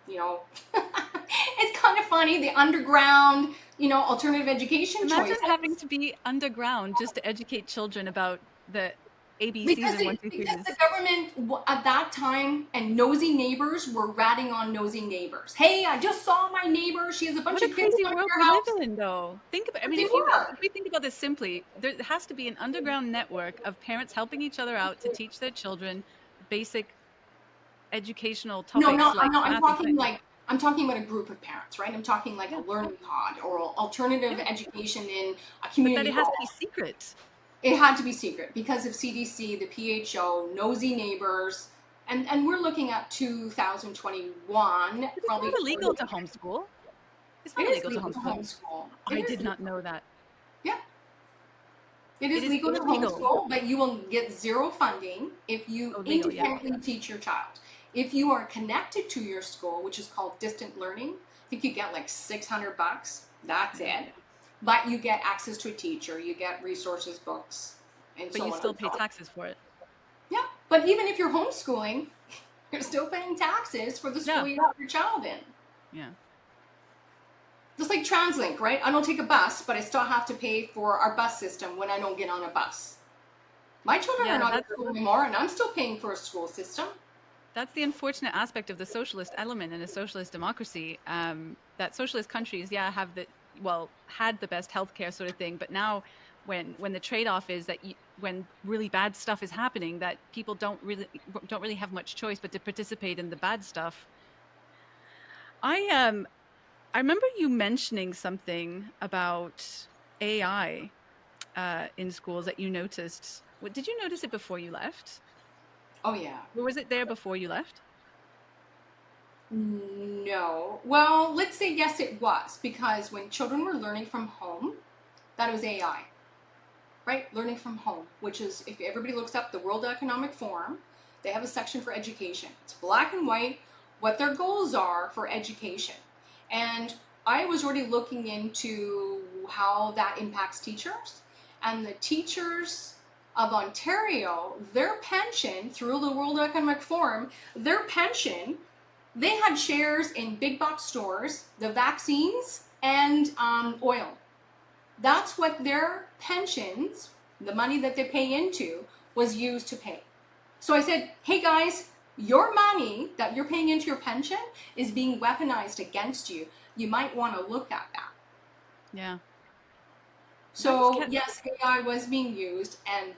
it's kind of funny, the underground, alternative education Imagine choices. having to be underground just to educate children about the ABCs Because and one, it, two, because the threes. government at that time and nosy neighbors were ratting on nosy neighbors. Hey, I just saw my neighbor. She has a bunch What a of kids crazy in world her we live house. in, though. Think about, I But mean, they if were. we think about this simply, there has to be an underground network of parents helping each other out to teach their children basic educational No, topics not. I'm like not. I'm math and talking science. like. I'm talking about a group of parents, right? I'm talking like a Yeah, learning pod or alternative yeah. education in a But that community it has to hall. be secret. It had to be secret because of CDC, the PHO, nosy neighbors, and we're looking at 2021, But it's probably not for illegal to homeschool. It's It not is illegal to legal to homeschool. homeschool. It I is did not legal. know that. Yeah. It It is is legal to illegal. homeschool, but you will get zero funding if you Oh, legal, yeah. independently teach your child. If you are connected to your school, which is called distant learning, I think you get like $600. That's Yeah. it. But you get access to a teacher, you get resources, books, and But so you on still and pay so on. taxes for it. Yeah. But even if you're homeschooling, you're still paying taxes for the Yeah. school you have your child in. Yeah. Just like TransLink, right? I don't take a bus, but I still have to pay for our bus system when I don't get on a bus. My children are Yeah, not in school anymore, and I'm still paying for a school system. that's the unfortunate aspect of the socialist element in a socialist democracy. That socialist countries, yeah, had the best healthcare sort of thing, but now when the trade-off is that when really bad stuff is happening, that people don't really have much choice but to participate in the bad stuff. I remember you mentioning something about AI in schools that you noticed. Did you notice it before you left? Oh, yeah. Or was it there before you left? No. Well, let's say yes, it was, because when children were learning from home, that was AI, right? Learning from home, which is, if everybody looks up the World Economic Forum, they have a section for education. It's black and white, what their goals are for education. And I was already looking into how that impacts teachers. And the teachers of Ontario, their pension through the World Economic Forum, their pension, they had shares in big box stores, the vaccines, and oil. That's what their pensions, the money that they pay into, was used to pay. So I said, hey guys, your money that you're paying into your pension is being weaponized against you. You might want to look at that. Yeah. That just So kept yes, AI was being used, and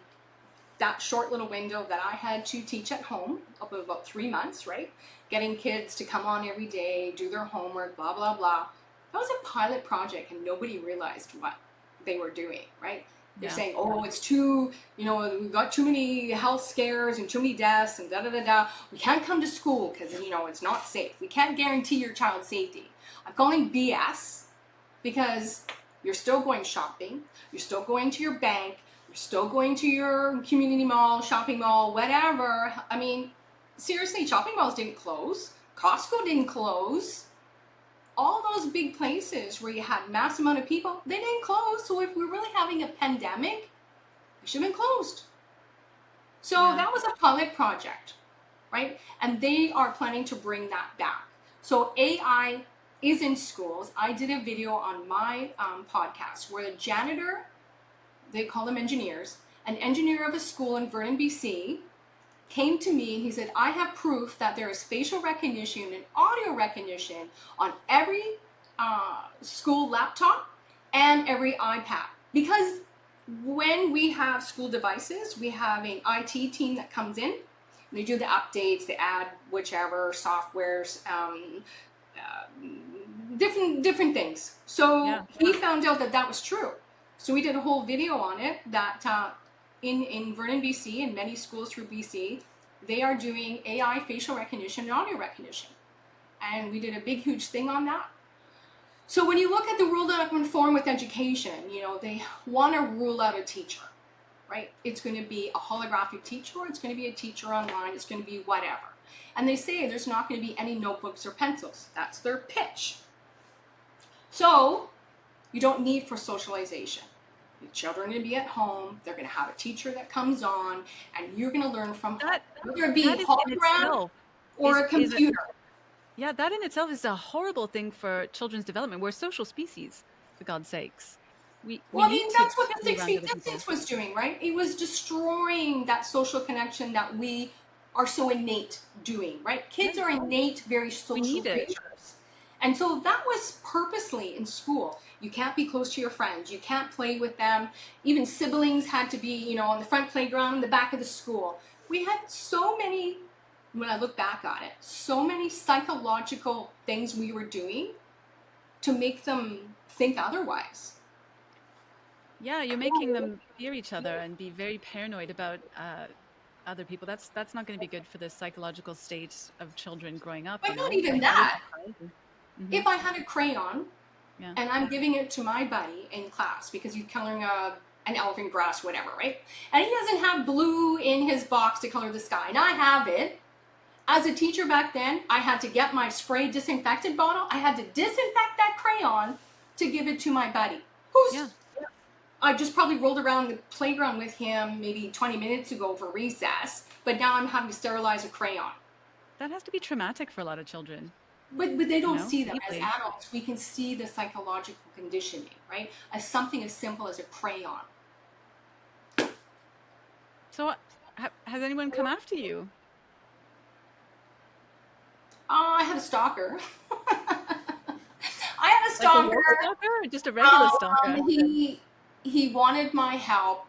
that short little window that I had to teach at home, up of about 3 months, right? Getting kids to come on every day, do their homework, blah, blah, blah. That was a pilot project, and nobody realized what they were doing, right? They're yeah. saying, oh, it's too, we've got too many health scares and too many deaths and da da da da. We can't come to school because, it's not safe. We can't guarantee your child's safety. I'm calling BS because you're still going shopping, you're still going to your bank, you're still going to your community mall, shopping mall, whatever. I mean, seriously, shopping malls didn't close, Costco didn't close. All those big places where you had mass amount of people, they didn't close. So if we're really having a pandemic, they should have been closed. So Yeah. that was a pilot project, right? And they are planning to bring that back. So AI is in schools. I did a video on my podcast where the janitor, they call them engineers, an engineer of a school in Vernon, BC, came to me and he said, I have proof that there is facial recognition and audio recognition on every school laptop and every iPad. Because when we have school devices, we have an IT team that comes in. They do the updates, they add whichever softwares, different things. Yeah. So he found out that that was true. So we did a whole video on it that in Vernon, BC, and many schools through BC, they are doing AI facial recognition and audio recognition. And we did a big, huge thing on that. So when you look at the World Economic Forum with education, they want to rule out a teacher, right? It's going to be a holographic teacher, or it's going to be a teacher online, it's going to be whatever. And they say there's not going to be any notebooks or pencils. That's their pitch. So you don't need for socialization. Your children are going to be at home, they're going to have a teacher that comes on, and you're going to learn from home. That Whether it be that is in hologram itself or a is computer. yeah, that in itself is a horrible thing for children's development. We're social species, for God's sakes. We Well, I need mean, to that's what the be six around feet other people. distance was doing, right? It was destroying that social connection that we are so innate doing, right? Yeah, Kids are innate, very we social need it. creatures. And so that was purposely in school. You can't be close to your friends. You can't play with them. Even siblings had to be, on the front playground, in the back of the school. We had so many, when I look back on it, so many psychological things we were doing to make them think otherwise. Yeah, you're making them fear each other and be very paranoid about other people. That's not going to be good for the psychological state of children growing up. But You not know, even how would that. you tell? Mm-hmm. If I had a crayon Yeah. and I'm giving it to my buddy in class because he's coloring an elephant grass, whatever, right? And he doesn't have blue in his box to color the sky, and I have it. As a teacher back then, I had to get my spray disinfectant bottle. I had to disinfect that crayon to give it to my buddy, Yeah. who's I just probably rolled around the playground with him maybe 20 minutes ago for recess, but now I'm having to sterilize a crayon. That has to be traumatic for a lot of children, But they you don't know, see that as deeply. adults. We can see the psychological conditioning, right? As something as simple as a crayon. So, has anyone come after you? I had a stalker. I had a Like a stalker. wolf stalker or just a regular stalker? He wanted my help.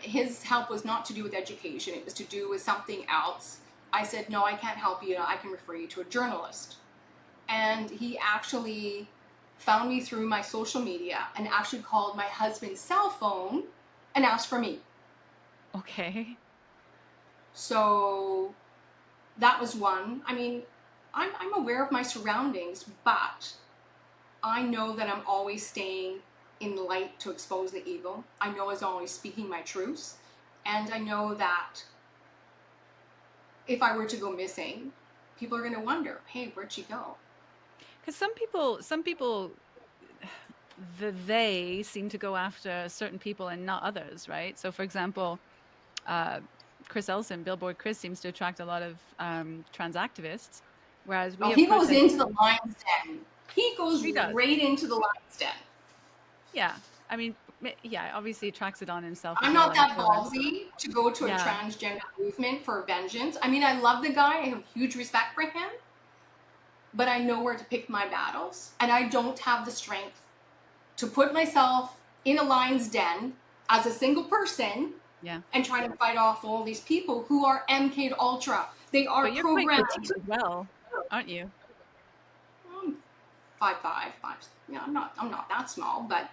His help was not to do with education. It was to do with something else. I said, no, I can't help you. I can refer you to a journalist. And he actually found me through my social media and actually called my husband's cell phone and asked for me. Okay. So that was one. I mean, I'm aware of my surroundings, but I know that I'm always staying in the light to expose the evil. I know I'm always speaking my truths. And I know that if I were to go missing, people are going to wonder, hey, where'd she go? Because some people, they seem to go after certain people and not others, right? So, for example, uh, Chris Elson, Billboard Chris, seems to attract a lot of trans activists, whereas we Oh, have he goes protested. into the lion's den. He goes He does. right into the lion's den. Yeah. I mean, yeah, obviously attracts it on himself as I'm well, not I'm that sure. ballsy to go to a Yeah. transgender movement for vengeance. I mean, I love the guy. I have huge respect for him, but I know where to pick my battles, and I don't have the strength to put myself in a lion's den as a single person Yeah. and try to fight off all these people who are MK'd Ultra. They are But you're quite programmed. petite as well, aren't you? Um, 5'5", 5. Yeah, I'm not that small, but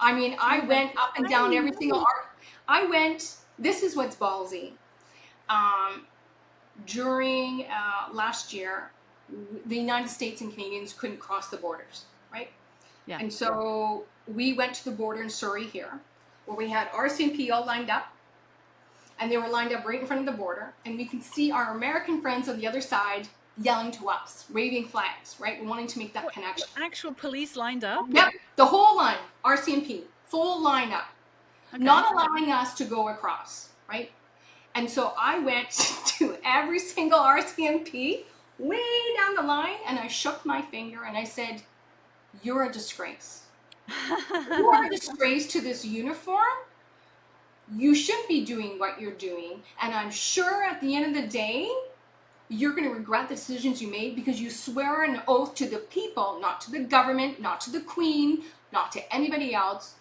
I mean, I You're like went up and down tiny. every single art. I went. This is what's ballsy. Um, during last year, the United States and Canadians couldn't cross the borders, right? Yeah. And so we went to the border in Surrey here, where we had RCMP all lined up, and they were lined up right in front of the border, and we can see our American friends on the other side yelling to us, waving flags, right, wanting to make that What, connection. actual police lined up? Yep, the whole line, RCMP, full lineup, Okay. not allowing us to go across, right? And so I went to every single RCMP way down the line, and I shook my finger and I said, "You're a disgrace. You are a disgrace to this uniform. You shouldn't be doing what you're doing. And I'm sure at the end of the day, you're going to regret the decisions you made because you swear an oath to the people, not to the government, not to the Queen, not to anybody else.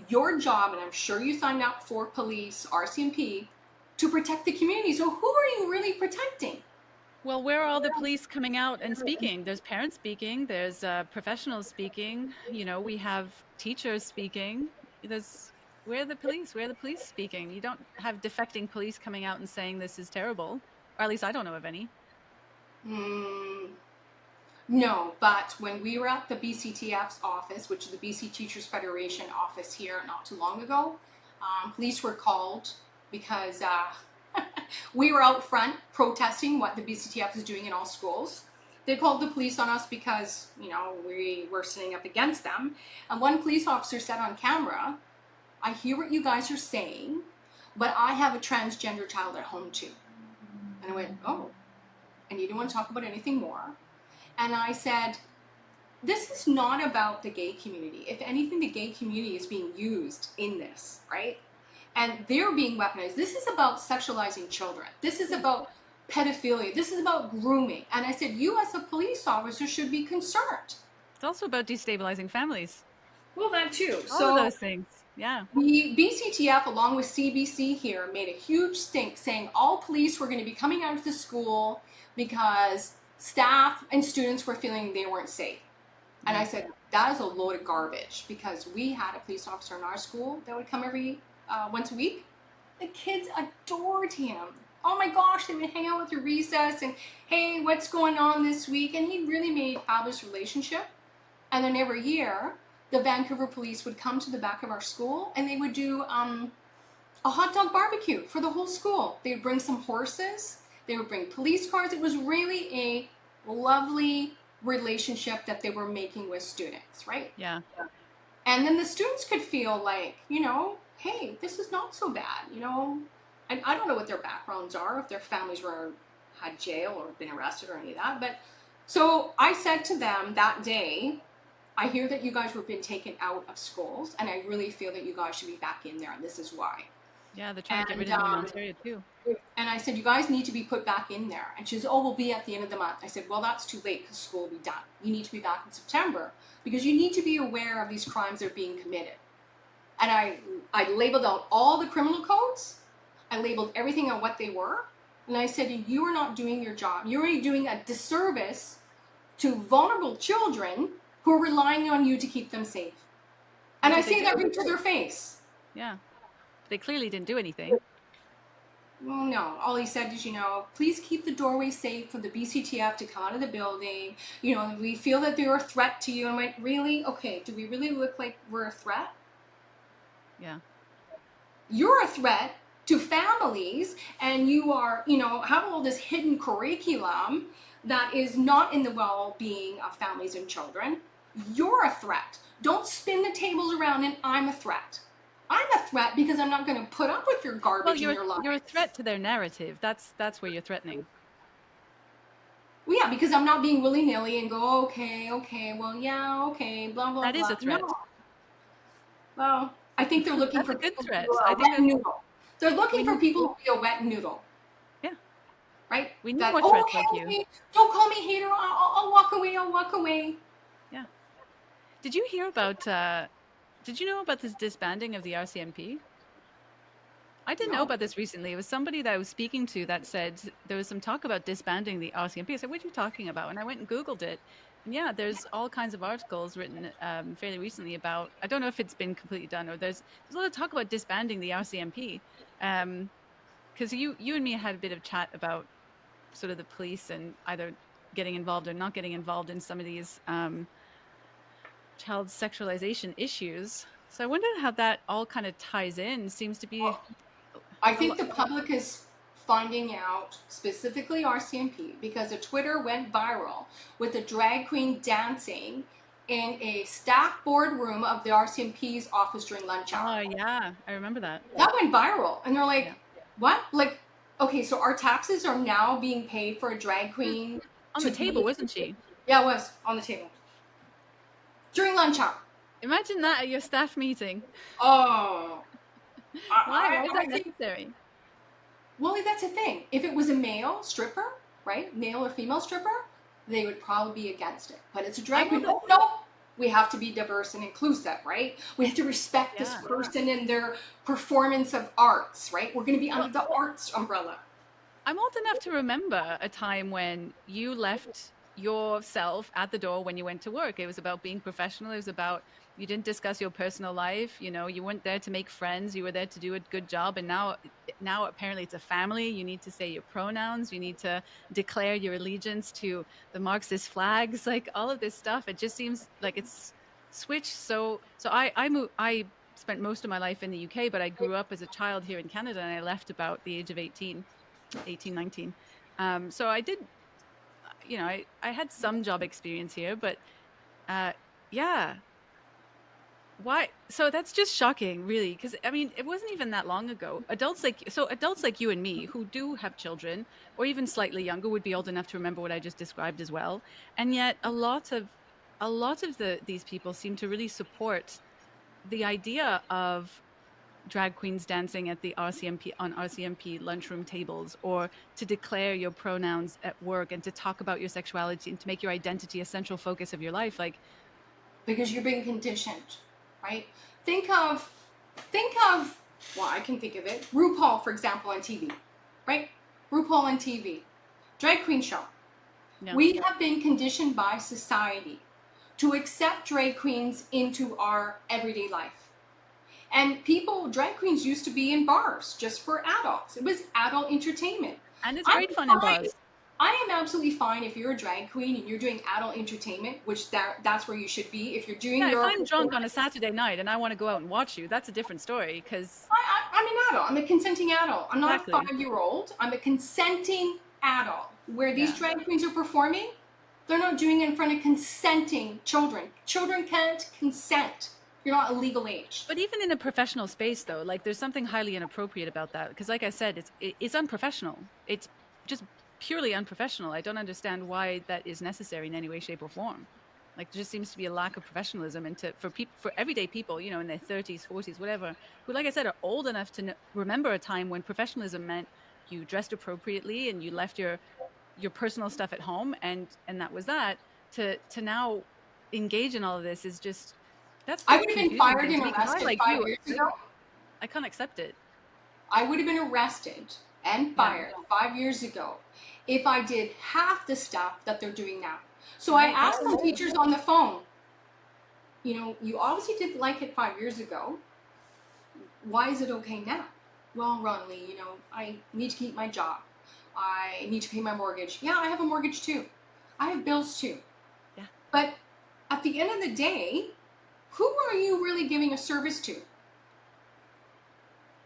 Your job, and I'm sure you signed up for police, RCMP, to protect the community. So who are you really protecting?" Well, where are all the police coming out and speaking? There's parents speaking, there's professionals speaking, we have teachers speaking. There's Where are the police? Where are the police speaking? You don't have defecting police coming out and saying this is terrible, or at least I don't know of any. Hmm. No, but when we were at the BCTF's office, which is the BC Teachers Federation office here not too long ago, police were called because we were out front protesting what the BCTF is doing in all schools. They called the police on us because, we were sitting up against them. And one police officer said on camera, "I hear what you guys are saying, but I have a transgender child at home too." And I went, "Oh, and you don't want to talk about anything more?" And I said, this is not about the gay community. If anything, the gay community is being used in this, right? And they're being weaponized. This is about sexualizing children. This is about pedophilia. This is about grooming. And I said, you as a police officer should be concerned. It's also about destabilizing families. Well, that too. All of So those things. Yeah. the BCTF, along with CBC here, made a huge stink saying all police were going to be coming out of the school because staff and students were feeling they weren't safe. And I said, that is a load of garbage, because we had a police officer in our school that would come every once a week. The kids adored him. Oh my gosh, they would hang out with your recess and, hey, what's going on this week? And he really made a fabulous relationship. And then every year, the Vancouver police would come to the back of our school and they would do a hot dog barbecue for the whole school. They would bring some horses, they would bring police cars. It was really a lovely relationship that they were making with students, right? Yeah. And then the students could feel like, hey, this is not so bad, And I don't know what their backgrounds are, if their families had jail or been arrested or any of that. But so I said to them that day, I hear that you guys were being taken out of schools, and I really feel that you guys should be back in there, and this is why. Yeah, they're trying to get rid of them in Ontario too. And I said, you guys need to be put back in there. And she says, oh, we'll be at the end of the month. I said, well, that's too late because school will be done. You need to be back in September because you need to be aware of these crimes that are being committed. And I labeled out all the criminal codes. I labeled everything on what they were. And I said, you are not doing your job. You're already doing a disservice to vulnerable children who are relying on you to keep them safe. And I say that right to their face. Yeah. They clearly didn't do anything. Well, no. All he said is, please keep the doorway safe for the BCTF to come out of the building. We feel that they're a threat to you. And I went, really? Okay, do we really look like we're a threat? Yeah. You're a threat to families, and you are, have all this hidden curriculum that is not in the well-being of families and children. You're a threat. Don't spin the tables around and I'm a threat. I'm a threat because I'm not going to put up with your garbage in your life. You're a threat to their narrative. That's where you're threatening. Well, yeah, because I'm not being willy-nilly and go, okay, well, yeah, okay, blah, blah, that blah. That is a threat. No. Well, I think they're looking for a good threat. wet noodle. They're looking for people who be a wet noodle. Yeah. Right? We need more threats like you. Don't call me hater. I'll walk away. Yeah. Did you hear about... Did you know about this disbanding of the RCMP? I didn't know about this recently. It was somebody that I was speaking to that said there was some talk about disbanding the RCMP. I said, what are you talking about? And I went and Googled it. And yeah, there's all kinds of articles written fairly recently about, I don't know if it's been completely done, or there's a lot of talk about disbanding the RCMP. Because you and me had a bit of chat about sort of the police and either getting involved or not getting involved in some of these child sexualization issues. So I wonder how that all kind of ties in. Seems to be... I think the public is finding out, specifically RCMP, because a Twitter went viral with a drag queen dancing in a staff boardroom of the RCMP's office during lunch hour. Oh, yeah. I remember that. That went viral. And they're like, what? Like, okay, so our taxes are now being paid for a drag queen. On the table, wasn't she? Yeah, it was on the table. During lunch hour. Imagine that at your staff meeting. Oh. Why is that necessary? Well, that's the thing. If it was a male stripper, right, male or female stripper, they would probably be against it. But it's a drag queen. Oh, no. We have to be diverse and inclusive, right? We have to respect this person and their performance of arts, right? We're going to be under the arts umbrella. I'm old enough to remember a time when you left yourself at the door when you went to work. It was about being professional. It was about, you didn't discuss your personal life. You weren't there to make friends. You were there to do a good job. And now apparently it's a family. You need to say your pronouns. You need to declare your allegiance to the Marxist flags, like all of this stuff. It just seems like it's switched. So I spent most of my life in the UK, but I grew up as a child here in Canada, and I left about the age of 18, 19. So I did, I had some job experience here, but yeah. Why? So that's just shocking, really, because I mean, it wasn't even that long ago. Adults like you and me who do have children, or even slightly younger, would be old enough to remember what I just described as well. And yet, a lot of these people seem to really support the idea of drag queens dancing at the RCMP lunchroom tables, or to declare your pronouns at work, and to talk about your sexuality, and to make your identity a central focus of your life, like, because you're being conditioned. Right? Think of, well, I can think of it. RuPaul, for example, on TV, right? RuPaul on TV, drag queen show. No. We have been conditioned by society to accept drag queens into our everyday life. And drag queens used to be in bars just for adults. It was adult entertainment. And it's great fun in bars. I am absolutely fine if you're a drag queen and you're doing adult entertainment, which that's where you should be. If you're doing Yeah, if your I'm drunk on a Saturday night and I want to go out and watch you, that's a different story because I'm an adult. I'm a consenting adult. I'm not a exactly. 5-year old. I'm a consenting adult. Where these Yeah. drag queens are performing, they're not doing it in front of consenting children. Children can't consent. You're not a legal age. But even in a professional space though, like there's something highly inappropriate about that because like I said, it's unprofessional. It's just purely unprofessional. I don't understand why that is necessary in any way, shape, or form. Like there just seems to be a lack of professionalism into for people for everyday people, you know, in their 30s, 40s, whatever, who like I said are old enough to remember a time when professionalism meant you dressed appropriately and you left your personal stuff at home and that was that to now engage in all of this is just I that's a would have been confusing fired thing to and me because I arrested like five you years ago. I can't accept it. I would have been arrested and Yeah, fired 5 years ago if I did half the stuff that they're doing now. So I right, asked some absolutely. teachers on the phone, you obviously didn't like it 5 years ago. Why is it okay now? Well, Ronnie, I need to keep my job. I need to pay my mortgage. Yeah, I have a mortgage too. I have bills too. Yeah, But at the end of the day, who are you really giving a service to?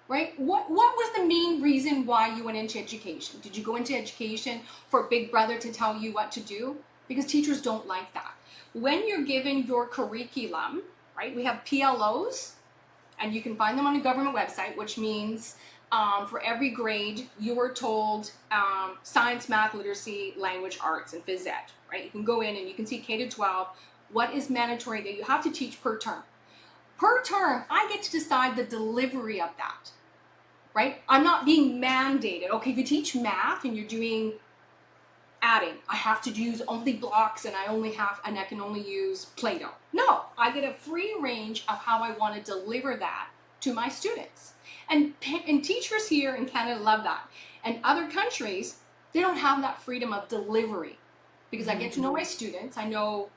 Right? What was the main reason why you went into education? Did you go into education for Big Brother to tell you what to do? Because teachers don't like that. When you're given your curriculum, right? We have PLOs, and you can find them on a government website, which means for every grade, you are told science, math, literacy, language, arts, and phys ed, right? You can go in and you can see K to 12, what is mandatory that you have to teach per term. Per term, I get to decide the delivery of that, right? I'm not being mandated. Okay, if you teach math and you're doing adding, I have to use only blocks and I can only use Play-Doh. No, I get a free range of how I want to deliver that to my students. And teachers here in Canada love that. And other countries, they don't have that freedom of delivery because I get to know my students. I know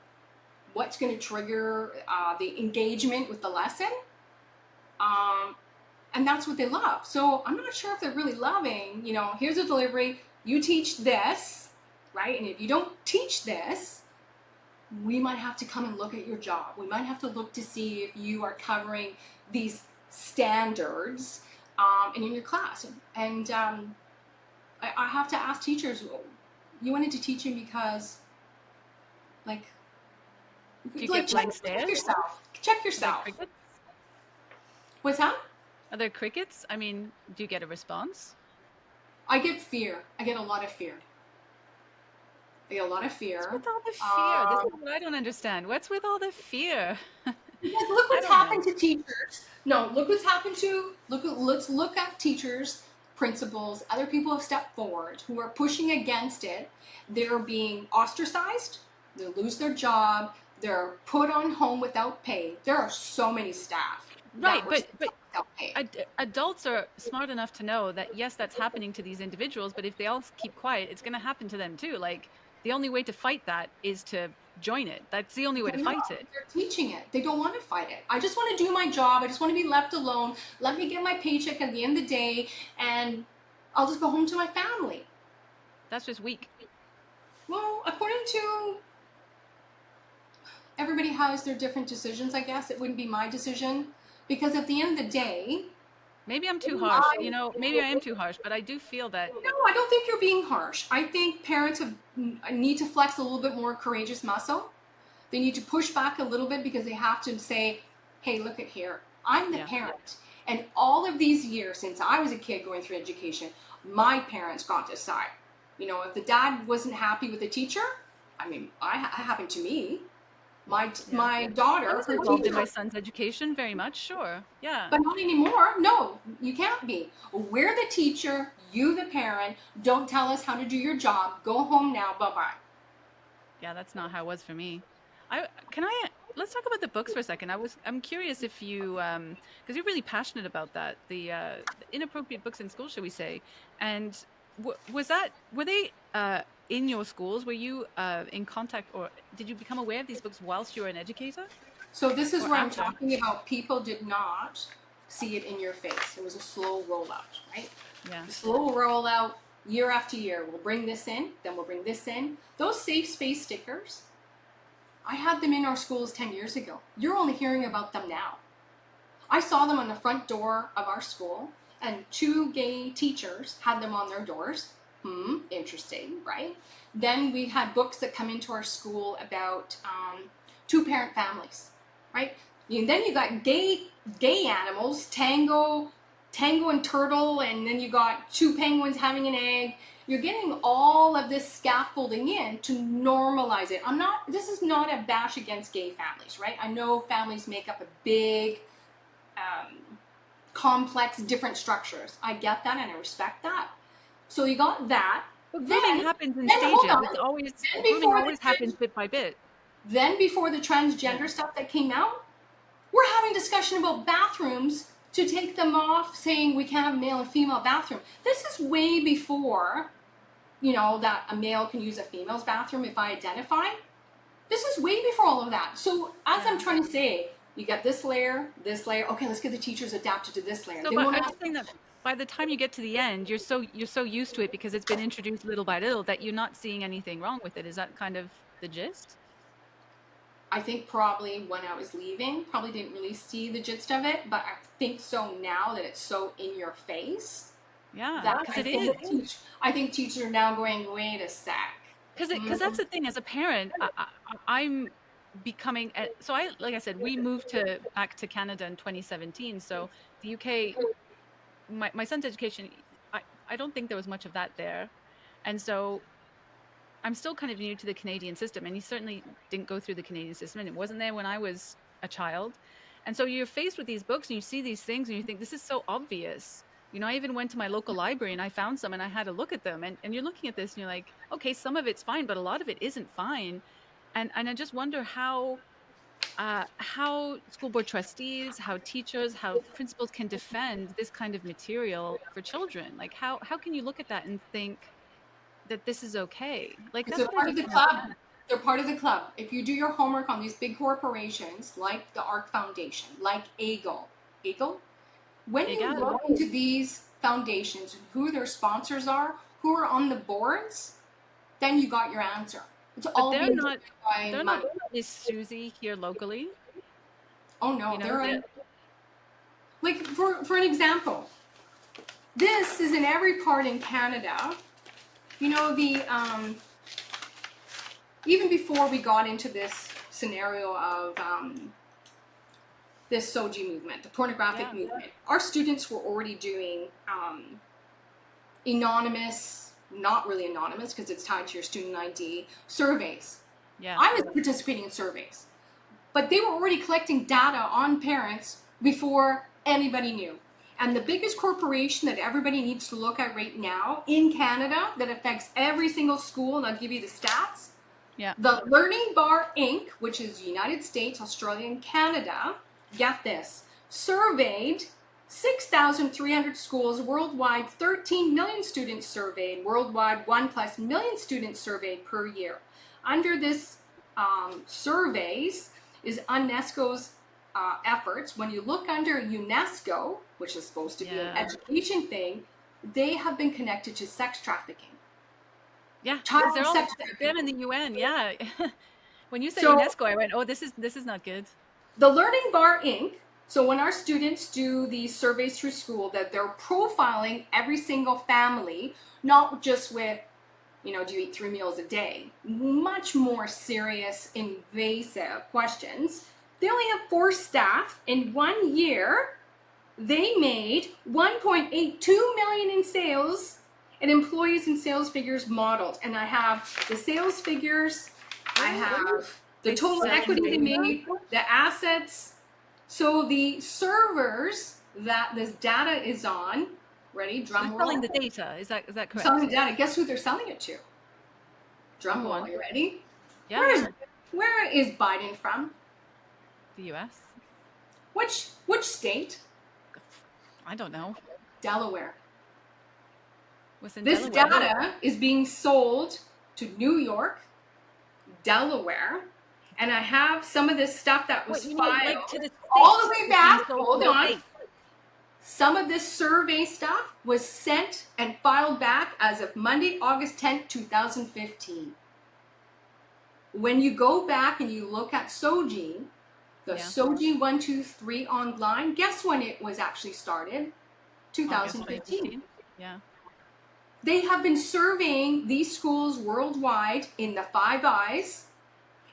what's going to trigger the engagement with the lesson. And that's what they love. So I'm not sure if they're really loving, here's a delivery, you teach this, right? And if you don't teach this, we might have to come and look at your job. We might have to look to see if you are covering these standards and in your class. And I have to ask teachers, you went into teaching because, like, do you like get blank check stares? yourself. Check Are there yourself. crickets? What's that? Are there crickets? I mean, do you get a response? I get fear. I get a lot of fear. I get a lot of What's fear. with all the fear? This is Um, what I don't understand. What's with all the fear? Because look I what's don't know. happened to teachers. No, look what's happened to let's look at teachers, principals, other people have stepped forward who are pushing against it. They're being ostracized, they lose their job, they're put on home without pay. There are so many staff that Right, were sent but home without pay. adults are smart enough to know that yes, that's happening to these individuals, but if they all keep quiet, it's going to happen to them too. Like the only way to fight that is to join it. That's the only way to They're not. fight it. They're teaching it. They don't want to fight it. I just want to do my job. I just want to be left alone. Let me get my paycheck at the end of the day, and I'll just go home to my family. That's just weak. Well, according to everybody has their different decisions, I guess. It wouldn't be my decision because at the end of the day, Maybe I'm too harsh. I, You know, maybe I am too harsh, but I do feel that no, I don't think you're being harsh. I think parents need to flex a little bit more courageous muscle. They need to push back a little bit because they have to say, hey, look at here. I'm the yeah. parent. And all of these years since I was a kid going through education, my parents got to decide. If the dad wasn't happy with the teacher, I mean, it happened to me. My Yeah. my I daughter, was her involved in teacher, my son's education very much, sure. Yeah. but not anymore. No, you can't be. We're the teacher, you the parent. Don't tell us how to do your job. Go home now. Bye bye. Yeah, that's not how it was for me. Let's talk about the books for a second. I'm curious if you because you're really passionate about that, the inappropriate books in school, shall we say. And was that were they in your schools? Were you in contact or did you become aware of these books whilst you were an educator So this is or where I'm after? talking about people did not see it in your face. It was a slow rollout, right? Yeah. Slow rollout. year after year. We'll bring this in, then we'll bring this in. Those safe space stickers, I had them in our schools 10 years ago. You're only hearing about them now. I saw them on the front door of our school, and 2 gay teachers had them on their doors. Interesting, right? Then we had books that come into our school about 2-parent families, right? And then you got gay animals, Tango and Turtle, and then you got 2 penguins having an egg. You're getting all of this scaffolding in to normalize it. This is not a bash against gay families, right? I know families make up a big, complex, different structures. I get that and I respect that. So you got that. But grooming happens in stages. Grooming always happens bit by bit. Then before the transgender stuff that came out, we're having discussion about bathrooms to take them off, saying we can't have a male and female bathroom. This is way before, that a male can use a female's bathroom if I identify. This is way before all of that. So as I'm trying to say, you get this layer. Okay, let's get the teachers adapted to this layer. So I'm just saying that by the time you get to the end, you're so used to it because it's been introduced little by little that you're not seeing anything wrong with it. Is that kind of the gist? I think probably when I was leaving, probably didn't really see the gist of it, but I think so now that it's so in your face. Yeah, because it is. I think teachers are now going, wait a sec. Because that's the thing. As a parent, I'm becoming. So like I said, we moved back to Canada in 2017. So the UK, my son's education, I don't think there was much of that there, and so I'm still kind of new to the Canadian system, and he certainly didn't go through the Canadian system, and it wasn't there when I was a child. And so you're faced with these books and you see these things and you think, this is so obvious. I even went to my local library and I found some and I had to look at them. And you're looking at this and you're like, okay, some of it's fine, but a lot of it isn't fine. And I just wonder how school board trustees, how teachers, how principals can defend this kind of material for children. Like how can you look at that and think that this is okay? Like that's part of the club. They're part of the club. If you do your homework on these big corporations like the ARC Foundation, like Eagle, when you look into these foundations and who their sponsors are, who are on the boards, then you got your answer. It's all they're not is Susie here locally? Oh no, they're like for an example. This is in every part in Canada. Even before we got into this scenario of this SOGI movement, the pornographic movement, our students were already doing anonymous, not really anonymous because it's tied to your student ID, surveys. Yeah. I was participating in surveys, but they were already collecting data on parents before anybody knew. And the biggest corporation that everybody needs to look at right now in Canada that affects every single school, and I'll give you the stats. Yeah. The Learning Bar Inc., which is United States, Australia, and Canada, get this, surveyed 6,300 schools worldwide, 13 million students surveyed worldwide, 1+ million students surveyed per year. Under this surveys is UNESCO's efforts. When you look under UNESCO, which is supposed to be an education thing, they have been connected to sex trafficking. Yeah, they're in the UN. Yeah. When you said UNESCO, I went, oh, this is not good. The Learning Bar Inc. So when our students do these surveys through school, that they're profiling every single family, not just with, do you eat 3 meals a day? Much more serious, invasive questions. They only have 4 staff. In 1 year, they made $1.82 million in sales and employees and sales figures modeled. And I have the sales figures. I have the total equity they made, the assets. So the servers that this data is on, ready, drum roll. Selling the data, is that correct? Selling the data. Guess who they're selling it to? Drum roll, you ready? Yeah. Where is Biden from? The US. Which state? I don't know. Delaware. This data is being sold to New York, Delaware, and I have some of this stuff that was filed all the way back. Hold on. Some of this survey stuff was sent and filed back as of Monday, August 10th, 2015. When you go back and you look at SOGI, the Yeah. SOGI 123 online, guess when it was actually started? August 2015. 2015. Yeah. They have been surveying these schools worldwide in the Five Eyes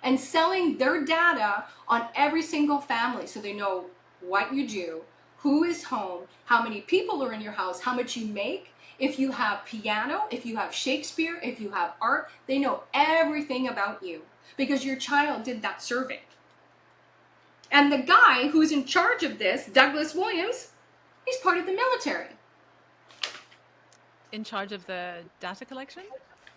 and selling their data on every single family so they know what you do, who is home, how many people are in your house, how much you make, if you have piano, if you have Shakespeare, if you have art. They know everything about you because your child did that survey. And the guy who's in charge of this, Douglas Williams, he's part of the military. In charge of the data collection?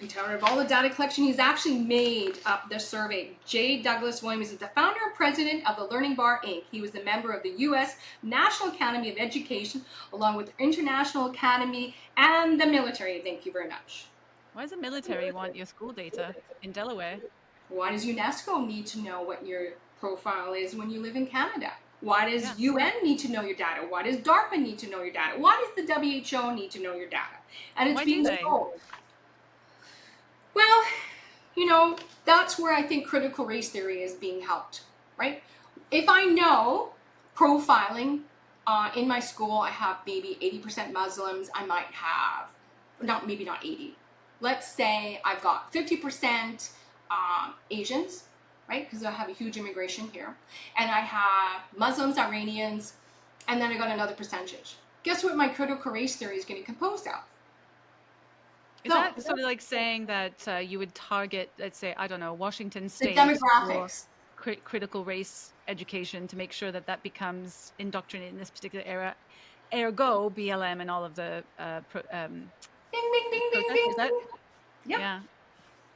In terms of all the data collection, he's actually made up the survey. J. Douglas Williams is the founder and president of the Learning Bar Inc. He was a member of the U.S. National Academy of Education, along with the International Academy and the military. Thank you very much. Why does the military want your school data in Delaware? Why does UNESCO need to know what your profile is when you live in Canada? Why does Yeah. UN need to know your data? Why does DARPA need to know your data? Why does the WHO need to know your data? And it's Why do being they? sold. Well, you know, that's where I think critical race theory is being helped, right? If I know profiling in my school, I have maybe 80% Muslims, I might have, maybe not 80. Let's say I've got 50% Asians, right? Because I have a huge immigration here. And I have Muslims, Iranians, and then I got another percentage. Guess what my critical race theory is getting composed of? Is So, that sort of like saying that you would target, let's say, I don't know, Washington the State for demographics. critical race education to make sure that that becomes indoctrinated in this particular era, ergo BLM and all of the Bing, bing, bing, bing, protests? Is that, bing. Yep. yeah?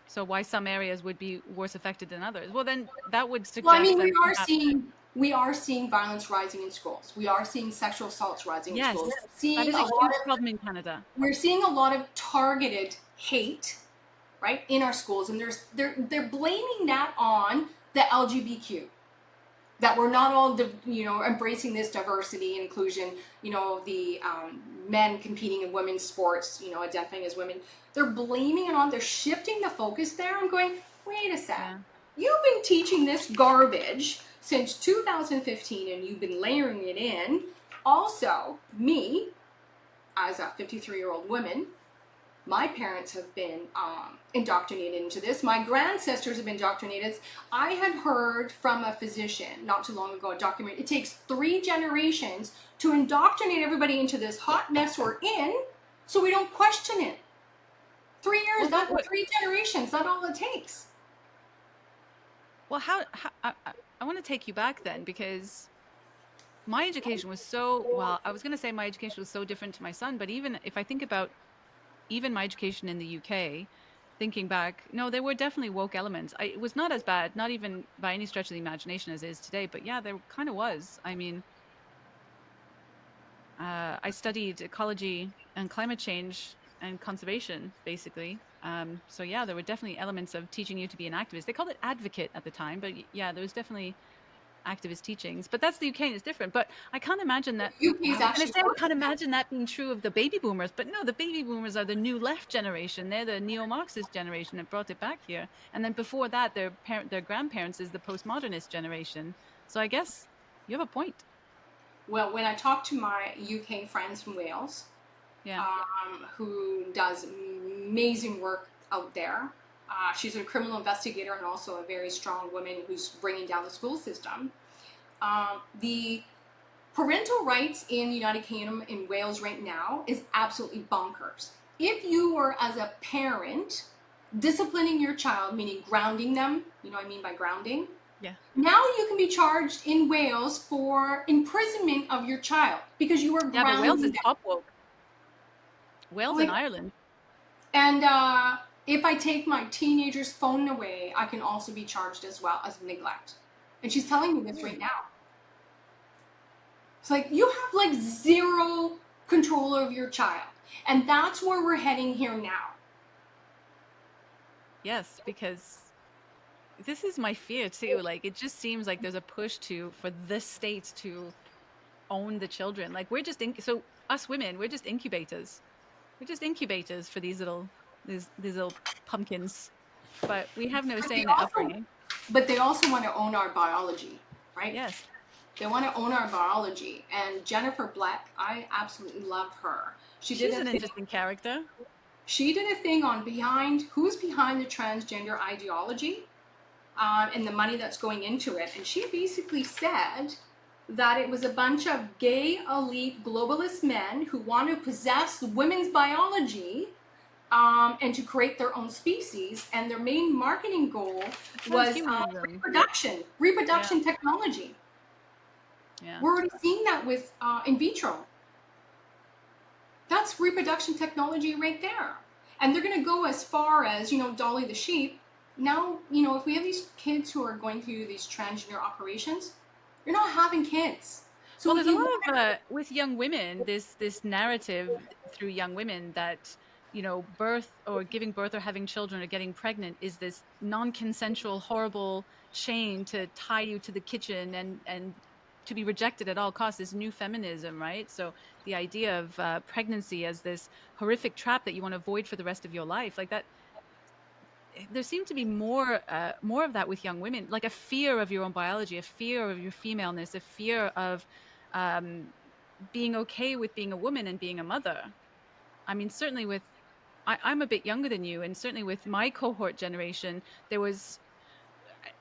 So why some areas would be worse affected than others? Well, then that would Well, I suggest mean, that perhaps we are seeing violence rising in schools. We are seeing sexual assaults rising in schools. yes, that Seeing is a a lot huge of problem in Canada. We're seeing a lot of targeted hate, right, in our schools, and they're blaming that on the LGBTQ. That we're not all, embracing this diversity and inclusion. The men competing in women's sports, identifying as women. They're blaming it on. They're shifting the focus there. I'm going, wait a sec. Yeah. You've been teaching this garbage since 2015, and you've been layering it in. Also, me, as a 53-year-old woman, my parents have been indoctrinated into this. My grandcestors have been indoctrinated. I had heard from a physician not too long ago, a document, it takes 3 generations to indoctrinate everybody into this hot mess we're in so we don't question it. 3 years, Well, that's 3 generations, that's all it takes. well, how I want to take you back then because my education was so well. I was going to say my education was so different to my son, but even if I think about even my education in the UK, thinking back, no, there were definitely woke elements. It was not as bad, not even by any stretch of the imagination as it is today. But yeah, there kind of was. I mean, I studied ecology and climate change and conservation, basically. So yeah, there were definitely elements of teaching you to be an activist. They called it advocate at the time, but yeah, there was definitely activist teachings. But that's the UK and it's different. But I can't imagine that. UK I is was going to actually say I worse. can't imagine that being true of the baby boomers, but no, the baby boomers are the new left generation. They're the neo-Marxist generation that brought it back here. And then before that, their grandparents is the postmodernist generation. So I guess you have a point. Well, when I talk to my UK friends from Wales, Yeah. who does amazing work out there. She's a criminal investigator and also a very strong woman who's bringing down the school system. The parental rights in the United Kingdom in Wales right now is absolutely bonkers. If you were, as a parent, disciplining your child, meaning grounding them, you know what I mean by grounding? Yeah. Now you can be charged in Wales for imprisonment of your child because you were Yeah, but Wales grounding is them. top woke. Wales and Like, Ireland. and if I take my teenager's phone away, I can also be charged as well as neglect. And she's telling me this right now. It's like you have like zero control of your child. And that's where we're heading here now. Yes, because this is my fear too. Like it just seems like there's a push for the states to own the children. Like we're just so us women, we're just incubators. We're just incubators for these little pumpkins. But we have no But say they in their also, upbringing. but they also want to own our biology, right? Yes. They want to own our biology. And Jennifer Black, I absolutely love her. She did She's a an thing. interesting character. She did a thing on behind who's behind the transgender ideology, and the money that's going into it. And she basically said that it was a bunch of gay elite globalist men who want to possess women's biology, and to create their own species. And their main marketing goal was Transhumanism. Yeah. reproduction technology. Yeah. We're already seeing that with in vitro. That's reproduction technology right there. And they're going to go as far as, Dolly the sheep. Now, if we have these kids who are going through these transgender operations, you're not having kids. Well, So if there's a you lot want of with young women, this narrative through young women that birth or giving birth or having children or getting pregnant is this non-consensual, horrible shame to tie you to the kitchen and to be rejected at all costs. This new feminism, right? So the idea of pregnancy as this horrific trap that you want to avoid for the rest of your life, like that there seemed to be more of that with young women, like a fear of your own biology, a fear of your femaleness, a fear of um, being okay with being a woman and being a mother. I mean, certainly with I'm a bit younger than you, and certainly with my cohort generation, there was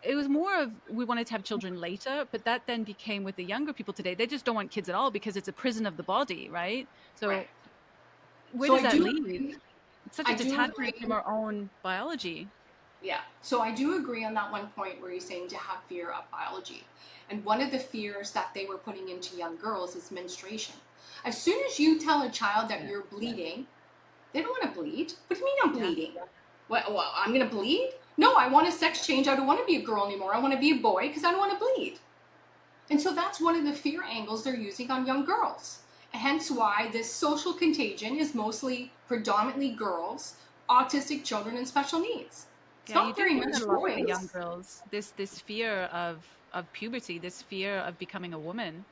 it was more of we wanted to have children later, but that then became with the younger people today, they just don't want kids at all because it's a prison of the body, right? right. So where So does I that do lead? agree. It's such a I do detachment agree. from our own biology. Yeah. So I do agree on that one point where you're saying to have fear of biology. And one of the fears that they were putting into young girls is menstruation. As soon as you tell a child that Yeah. you're bleeding, they don't want to bleed. What do you mean I'm Yeah. bleeding? What, well, I'm going to bleed? No, I want a sex change. I don't want to be a girl anymore. I want to be a boy because I don't want to bleed. And so that's one of the fear angles they're using on young girls. Hence why this social contagion is mostly predominantly girls, autistic children, and special needs. It's Yeah, you not do very hear much that a lot with the young boys. girls. This fear of puberty, this fear of becoming a woman.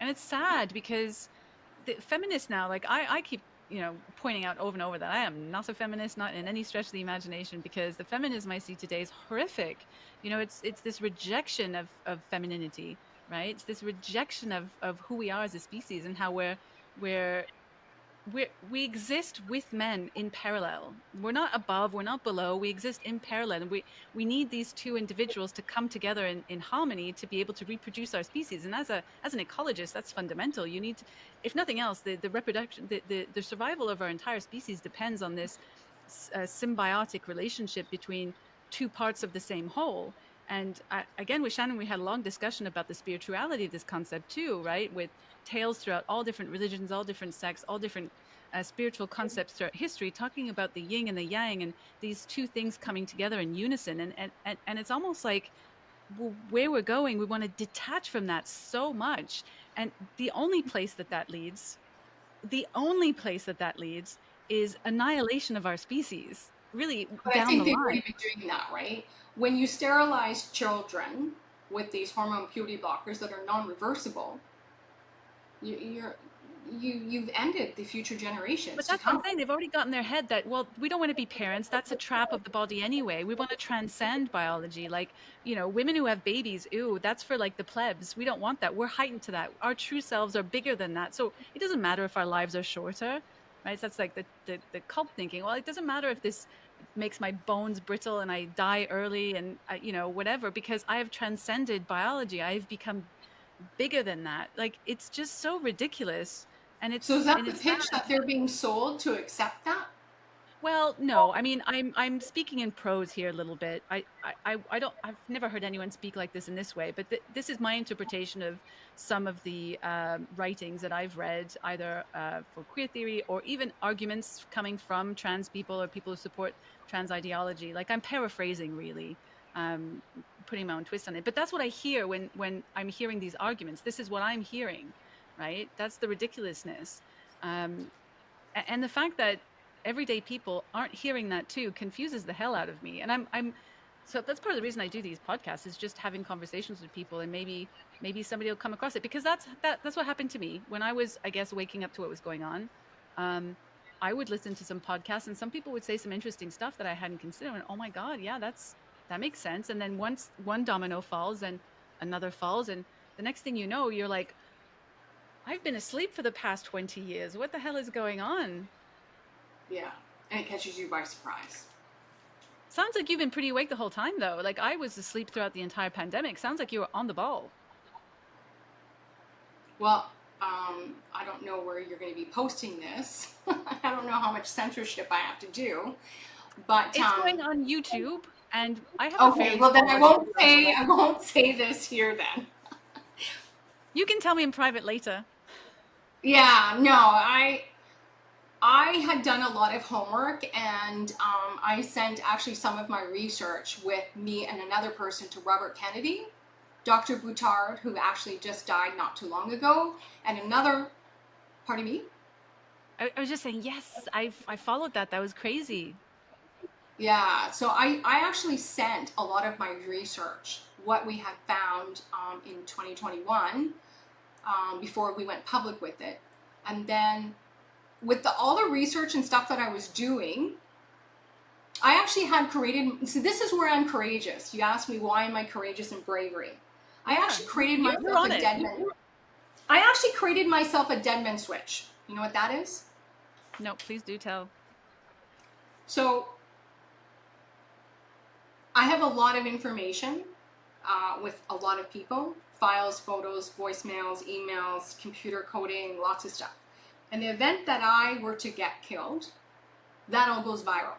And it's sad because the feminists now, like I keep, pointing out over and over that I am not a feminist, not in any stretch of the imagination, because the feminism I see today is horrific. It's this rejection of femininity, right? It's this rejection of who we are as a species and how we're we exist with men in parallel. We're not above, we're not below, we exist in parallel, and we need these two individuals to come together in harmony to be able to reproduce our species. And as an ecologist, that's fundamental. You need to, if nothing else, the reproduction, the survival of our entire species depends on this symbiotic relationship between two parts of the same whole. And again, with Shannon, we had a long discussion about the spirituality of this concept too, right? With tales throughout all different religions, all different sects, all different spiritual concepts throughout history, talking about the yin and the yang, and these two things coming together in unison. And it's almost like where we're going, we want to detach from that so much. And the only place that leads, the only place that leads, is annihilation of our species. Really But I down think the they've line. already been doing that, right? When you sterilize children with these hormone puberty blockers that are non-reversible, you, you're you've ended the future But generations to that's what I'm come. saying. They've already got in their head that, well, we don't want to be parents. That's a trap of the body anyway. We want to transcend biology. Like, women who have babies, ew, that's for like the plebs. We don't want that. We're heightened to that. Our true selves are bigger than that. So it doesn't matter if our lives are shorter, right? So that's like the cult thinking. Well, it doesn't matter if this makes my bones brittle and I die early and, whatever, because I have transcended biology. I've become bigger than that. Like, it's just so ridiculous. And So is it's, that and the it's pitch that they're being sold to accept that? Well, no. I mean, I'm speaking in prose here a little bit. I don't. I've never heard anyone speak like this in this way. But this is my interpretation of some of the writings that I've read, either for queer theory or even arguments coming from trans people or people who support trans ideology. Like I'm paraphrasing, really, um, putting my own twist on it. But that's what I hear when I'm hearing these arguments. This is what I'm hearing, right? That's the ridiculousness. Um, and the fact that everyday people aren't hearing that too confuses the hell out of me. And I'm So that's part of the reason I do these podcasts, is just having conversations with people, and maybe somebody will come across it, because that's what happened to me when I was, I guess, waking up to what was going on. Um, I would listen to some podcasts, and some people would say some interesting stuff that I hadn't considered. And oh my God, yeah, that makes sense. And then once one domino falls, and another falls, and the next thing you know, you're like, I've been asleep for the past 20 years. What the hell is going on? Yeah, and it catches you by surprise. Sounds like you've been pretty awake the whole time, though. Like, I was asleep throughout the entire pandemic. Sounds like you were on the ball. Well, I don't know where you're going to be posting this. I don't know how much censorship I have to do, but It's going on YouTube, and I have a okay. fairly Well, then small I audience. won't say this here. Then, You can tell me in private later. yeah, no, I had done a lot of homework, and I sent actually some of my research with me and another person to Robert Kennedy, Dr. Boutard, who actually just died not too long ago, and another. Pardon me. I was just saying, yes, I followed that. That was crazy. Yeah, so I actually sent a lot of my research, what we had found in 2021, before we went public with it. And then with all the research and stuff that I was doing, I actually had created, so this is where I'm courageous. You asked me, why am I courageous and bravery? I Yeah, actually created you're myself on a it. deadman. I actually created myself a deadman switch. You know what that is? No, please do tell. So I have a lot of information with a lot of people, files, photos, voicemails, emails, computer coding, lots of stuff. In the event that I were to get killed, that all goes viral.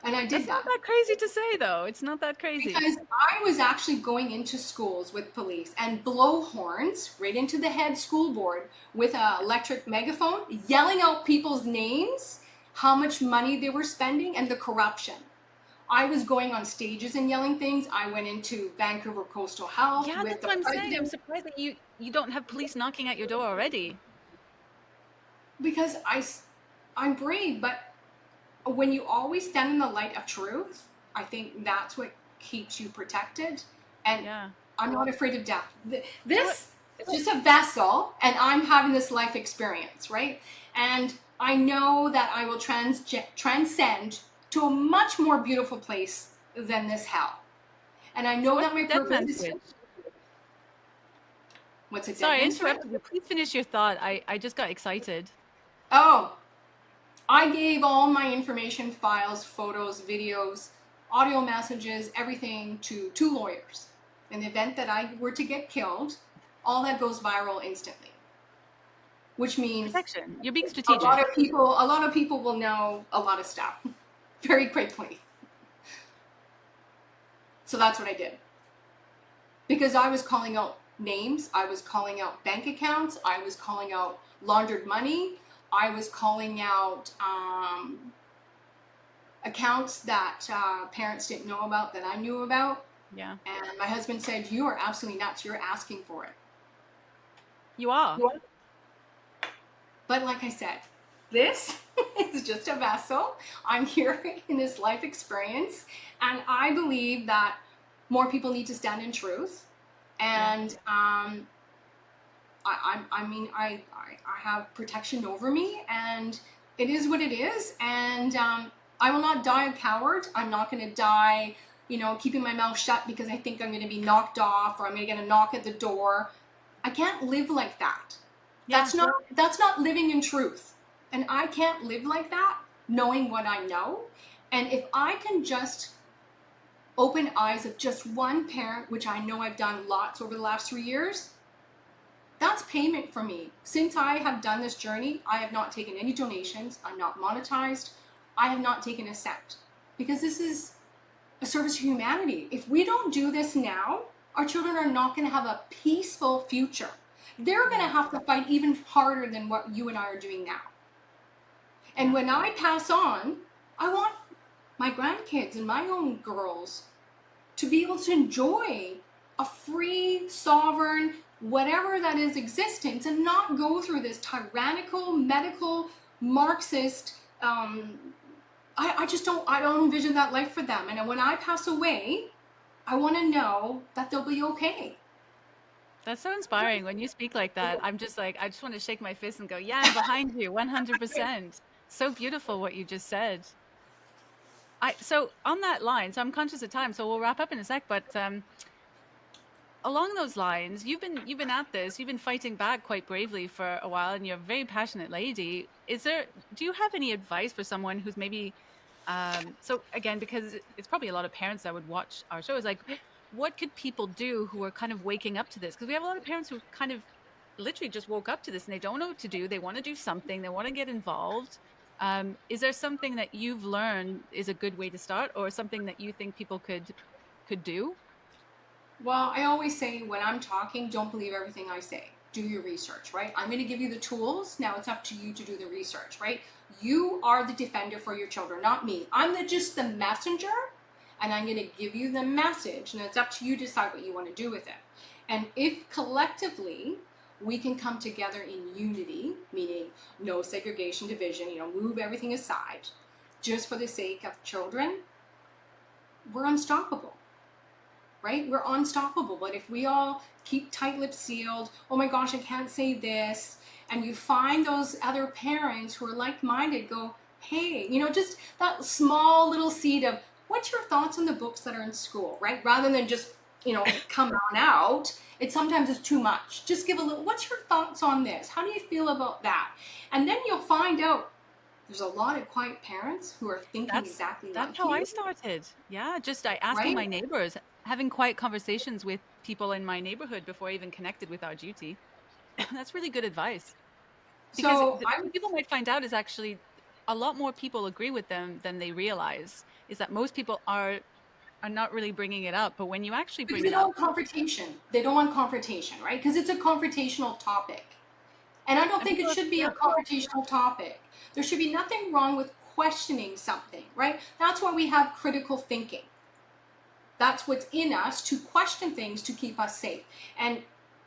And I did That's not that that crazy to say, though. It's not that crazy. because I was actually going into schools with police and blow horns right into the head school board with an electric megaphone, yelling out people's names, how much money they were spending, and the corruption. I was going on stages and yelling things. I went into Vancouver Coastal Health Yeah, with that's the what I'm saying. I'm president surprised that you don't have police knocking at your door already. because I'm brave, but when you always stand in the light of truth, I think that's what keeps you protected. And Yeah. I'm not afraid of death. So what? This is just a vessel, and I'm having this life experience, right? And I know that I will transcend to a much more beautiful place than this hell. And I So know what's that my the dead purpose man is. switch? What's a dead Sorry, I man switch? interrupted you. Please finish your thought. I just got excited. Oh, I gave all my information, files, photos, videos, audio messages, everything to 2 lawyers. In the event that I were to get killed, all that goes viral instantly. Which means Protection. You're being a lot strategic. of people will know a lot of stuff very quickly. So that's what I did. Because I was calling out names, I was calling out bank accounts, I was calling out laundered money, I was calling out accounts that parents didn't know about that I knew about. Yeah. And my husband said, "You are absolutely nuts. You're asking for it." You are. But like I said, this is just a vessel. I'm here in this life experience, and I believe that more people need to stand in truth. And I have protection over me, and it is what it is. And I will not die a coward. I'm not going to die, keeping my mouth shut because I think I'm going to be knocked off or I'm going to get a knock at the door. I can't live like that. Yeah. That's not living in truth. And I can't live like that knowing what I know. And if I can just open eyes of just one parent, which I know I've done lots over the last 3 years, that's payment for me. Since I have done this journey, I have not taken any donations. I'm not monetized. I have not taken a cent because this is a service to humanity. If we don't do this now, our children are not going to have a peaceful future. They're going to have to fight even harder than what you and I are doing now. And when I pass on, I want my grandkids and my own girls to be able to enjoy a free, sovereign, whatever that is, existence, and not go through this tyrannical, medical, Marxist I just don't envision that life for them. And when I pass away, I want to know that they'll be okay. That's so inspiring. When you speak like that, I'm just like, I just want to shake my fist and go, yeah, I'm behind you 100%. So beautiful what you just said. So on that line, so I'm conscious of time, so we'll wrap up in a sec, but along those lines, you've been at this, you've been fighting back quite bravely for a while, and you're a very passionate lady. Do you have any advice for someone who's maybe, so again, because it's probably a lot of parents that would watch our show, is like, what could people do who are kind of waking up to this? Because we have a lot of parents who kind of literally just woke up to this and they don't know what to do. They want to do something, they want to get involved. Is there something that you've learned is a good way to start, or something that you think people could do? Well, I always say when I'm talking, don't believe everything I say. Do your research, right? I'm going to give you the tools. Now it's up to you to do the research, right? You are the defender for your children, not me. Just the messenger, and I'm going to give you the message, and it's up to you to decide what you want to do with it. And if collectively we can come together in unity, meaning no segregation, division, move everything aside, just for the sake of children, we're unstoppable, right? We're unstoppable. But if we all keep tight-lipped sealed, oh my gosh, I can't say this, and you find those other parents who are like-minded, go, hey, just that small little seed of what's your thoughts on the books that are in school, right? Rather than just, come on out. Sometimes it's too much. Just give a little, what's your thoughts on this? How do you feel about that? And then you'll find out there's a lot of quiet parents who are thinking That's exactly that's like how I you, started. Yeah, just I asking right? my neighbors, having quiet conversations with people in my neighborhood before I even connected with our duty. That's really good advice, because So what I'm people might find out is actually a lot more people agree with them than they realize. Is that most people are not really bringing it up, but when you actually Because bring they it don't up, want confrontation. They don't want confrontation, right? Because it's a confrontational topic. And I don't and think it people, should be yeah, a confrontational topic. There should be nothing wrong with questioning something, right? That's why we have critical thinking. That's what's in us, to question things to keep us safe. And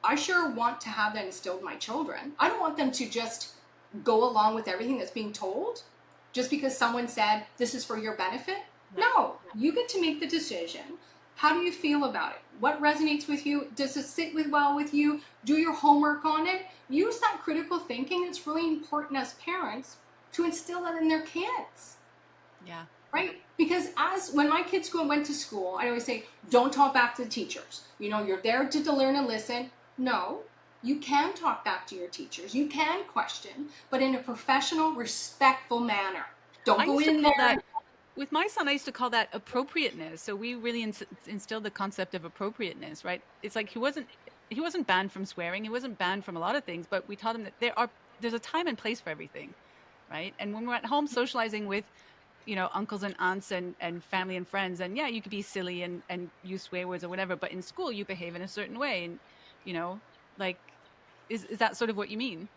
I sure want to have that instilled in my children. I don't want them to just go along with everything that's being told just because someone said this is for your benefit. yeah. No, you get to make the decision. How do you feel about it? What resonates with you? Does it sit well with you? Do your homework on it. Use that critical thinking. It's really important as parents to instill that in their kids, Yeah. right? Because when my kids went to school, I always say, don't talk back to the teachers. You're there to learn and listen. No, you can talk back to your teachers. You can question, but in a professional, respectful manner. Don't I go used to in call there that and with my son. I used to call that appropriateness. So we really instilled the concept of appropriateness, right? It's like he wasn't banned from swearing. He wasn't banned from a lot of things, but we taught him that there's a time and place for everything, right? And when we're at home socializing with, uncles and aunts and family and friends, and yeah, you could be silly and use swear words or whatever, but in school you behave in a certain way, and you know, like, is that sort of what you mean?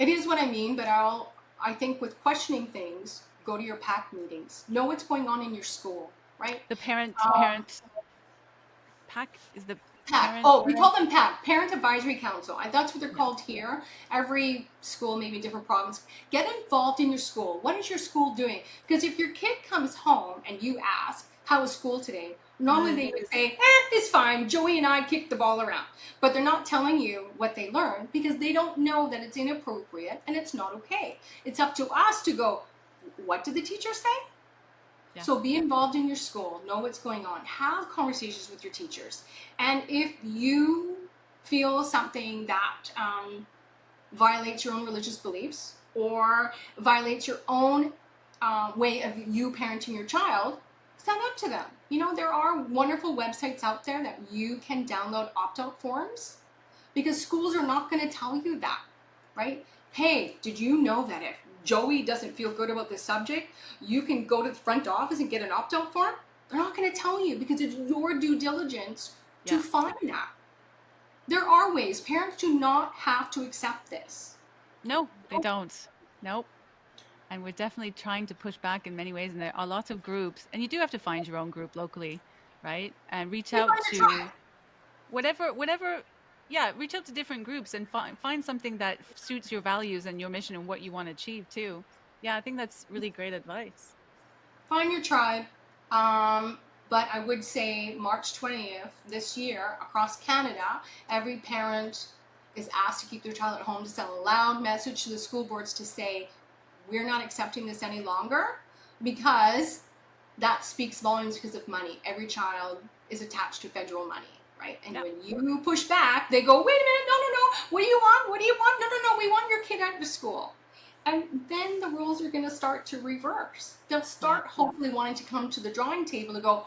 it is what I mean, but I think with questioning things, go to your PAC meetings. Know what's going on in your school, right? The parent Um, parent pack is the PAC. parent. Oh, we call them PAC, Parent Advisory Council. That's what they're Yeah. called here. Every school, maybe a different province. Get involved in your school. What is your school doing? Because if your kid comes home and you ask, how was school today? Normally Mm. they would say, it's fine. Joey and I kicked the ball around. But they're not telling you what they learned because they don't know that it's inappropriate and it's not okay. It's up to us to go, what did the teacher say? Yeah. So be involved in your school, know what's going on, have conversations with your teachers. And if you feel something that violates your own religious beliefs or violates your own way of you parenting your child, stand up to them. There are wonderful websites out there that you can download opt-out forms because schools are not going to tell you that, right? Hey, did you know that if Joey doesn't feel good about this subject, you can go to the front office and get an opt-out form? They're not going to tell you because it's your due diligence to Yeah. find that. There are ways. Parents do not have to accept this. No, they don't. Nope. And we're definitely trying to push back in many ways, and there are lots of groups, and you do have to find your own group locally, right? And reach You out find a to tribe. whatever, yeah, reach out to different groups and find something that suits your values and your mission and what you want to achieve too. Yeah, I think that's really great advice. Find your tribe. Um, but I would say March 20th this year across Canada, every parent is asked to keep their child at home, to send a loud message to the school boards to say, we're not accepting this any longer, because that speaks volumes because of money. Every child is attached to federal money, right? And Yeah. when you push back, they go, wait a minute, no, no, no, what do you want? What do you want? No, no, no, we want your kid out of school. And then the rules are going to start to reverse. They'll Yeah. start hopefully wanting to come to the drawing table to go,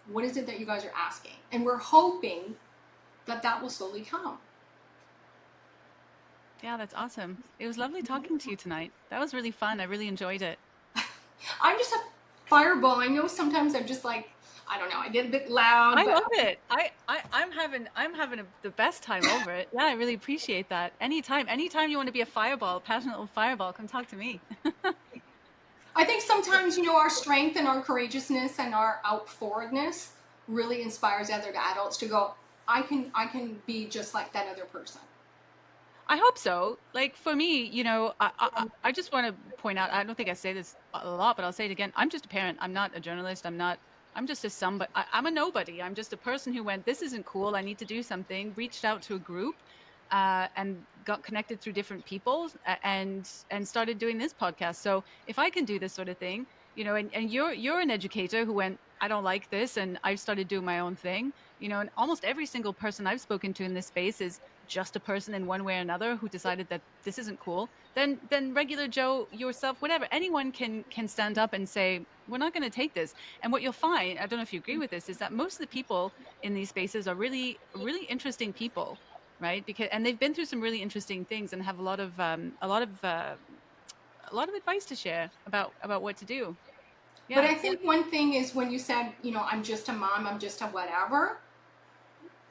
what is it that you guys are asking? And we're hoping that that will slowly come. Yeah, that's awesome. It was lovely talking to you tonight. That was really fun. I really enjoyed it. I'm just a fireball. I know sometimes I'm just like, I don't know, I get a bit loud, I but love it. I'm having the best time over it. Yeah, I really appreciate that. Anytime you want to be a fireball, passionate little fireball, come talk to me. I think sometimes, our strength and our courageousness and our out forwardness really inspires other adults to go, I can be just like that other person. I hope so. Like for me, I just want to point out, I don't think I say this a lot, but I'll say it again. I'm just a parent. I'm not a journalist. I'm just a somebody. I'm a nobody. I'm just a person who went, this isn't cool. I need to do something, reached out to a group, and got connected through different people and started doing this podcast. So if I can do this sort of thing, and you're an educator who went, I don't like this, and I've started doing my own thing, and almost every single person I've spoken to in this space is just a person in one way or another who decided that this isn't cool. Then regular Joe, yourself, whatever, anyone can stand up and say, we're not going to take this. And what you'll find, I don't know if you agree with this, is that most of the people in these spaces are really really interesting people, right? And they've been through some really interesting things and have a lot of advice to share about what to do. But Yeah. I think one thing is when you said, I'm just a mom, I'm just a whatever,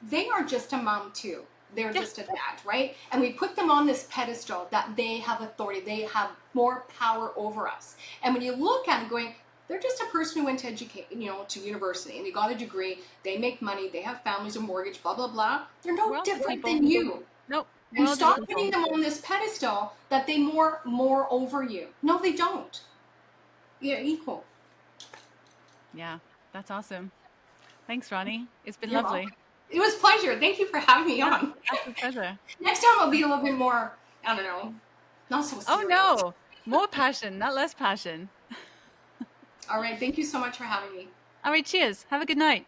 they are just a mom too. They're Yeah. just a dad, right? And we put them on this pedestal that they have authority, they have more power over us. And when you look at it going, they're just a person who went to educate, to university and they got a degree, they make money, they have families, a mortgage, blah, blah, blah. They're no We're all just different people. than you. Nope. We're And all just stop putting people. them on this pedestal that they more over you. No, they don't. You're equal. Yeah. That's awesome. Thanks, Ronnie. It's been You're welcome. lovely. It was a pleasure. Thank you for having me Yeah. on. Absolute pleasure. Next time I'll be a little bit more, I don't know, not so Oh serious. no, more passion, not less passion. All right. Thank you so much for having me. All right, cheers. Have a good night.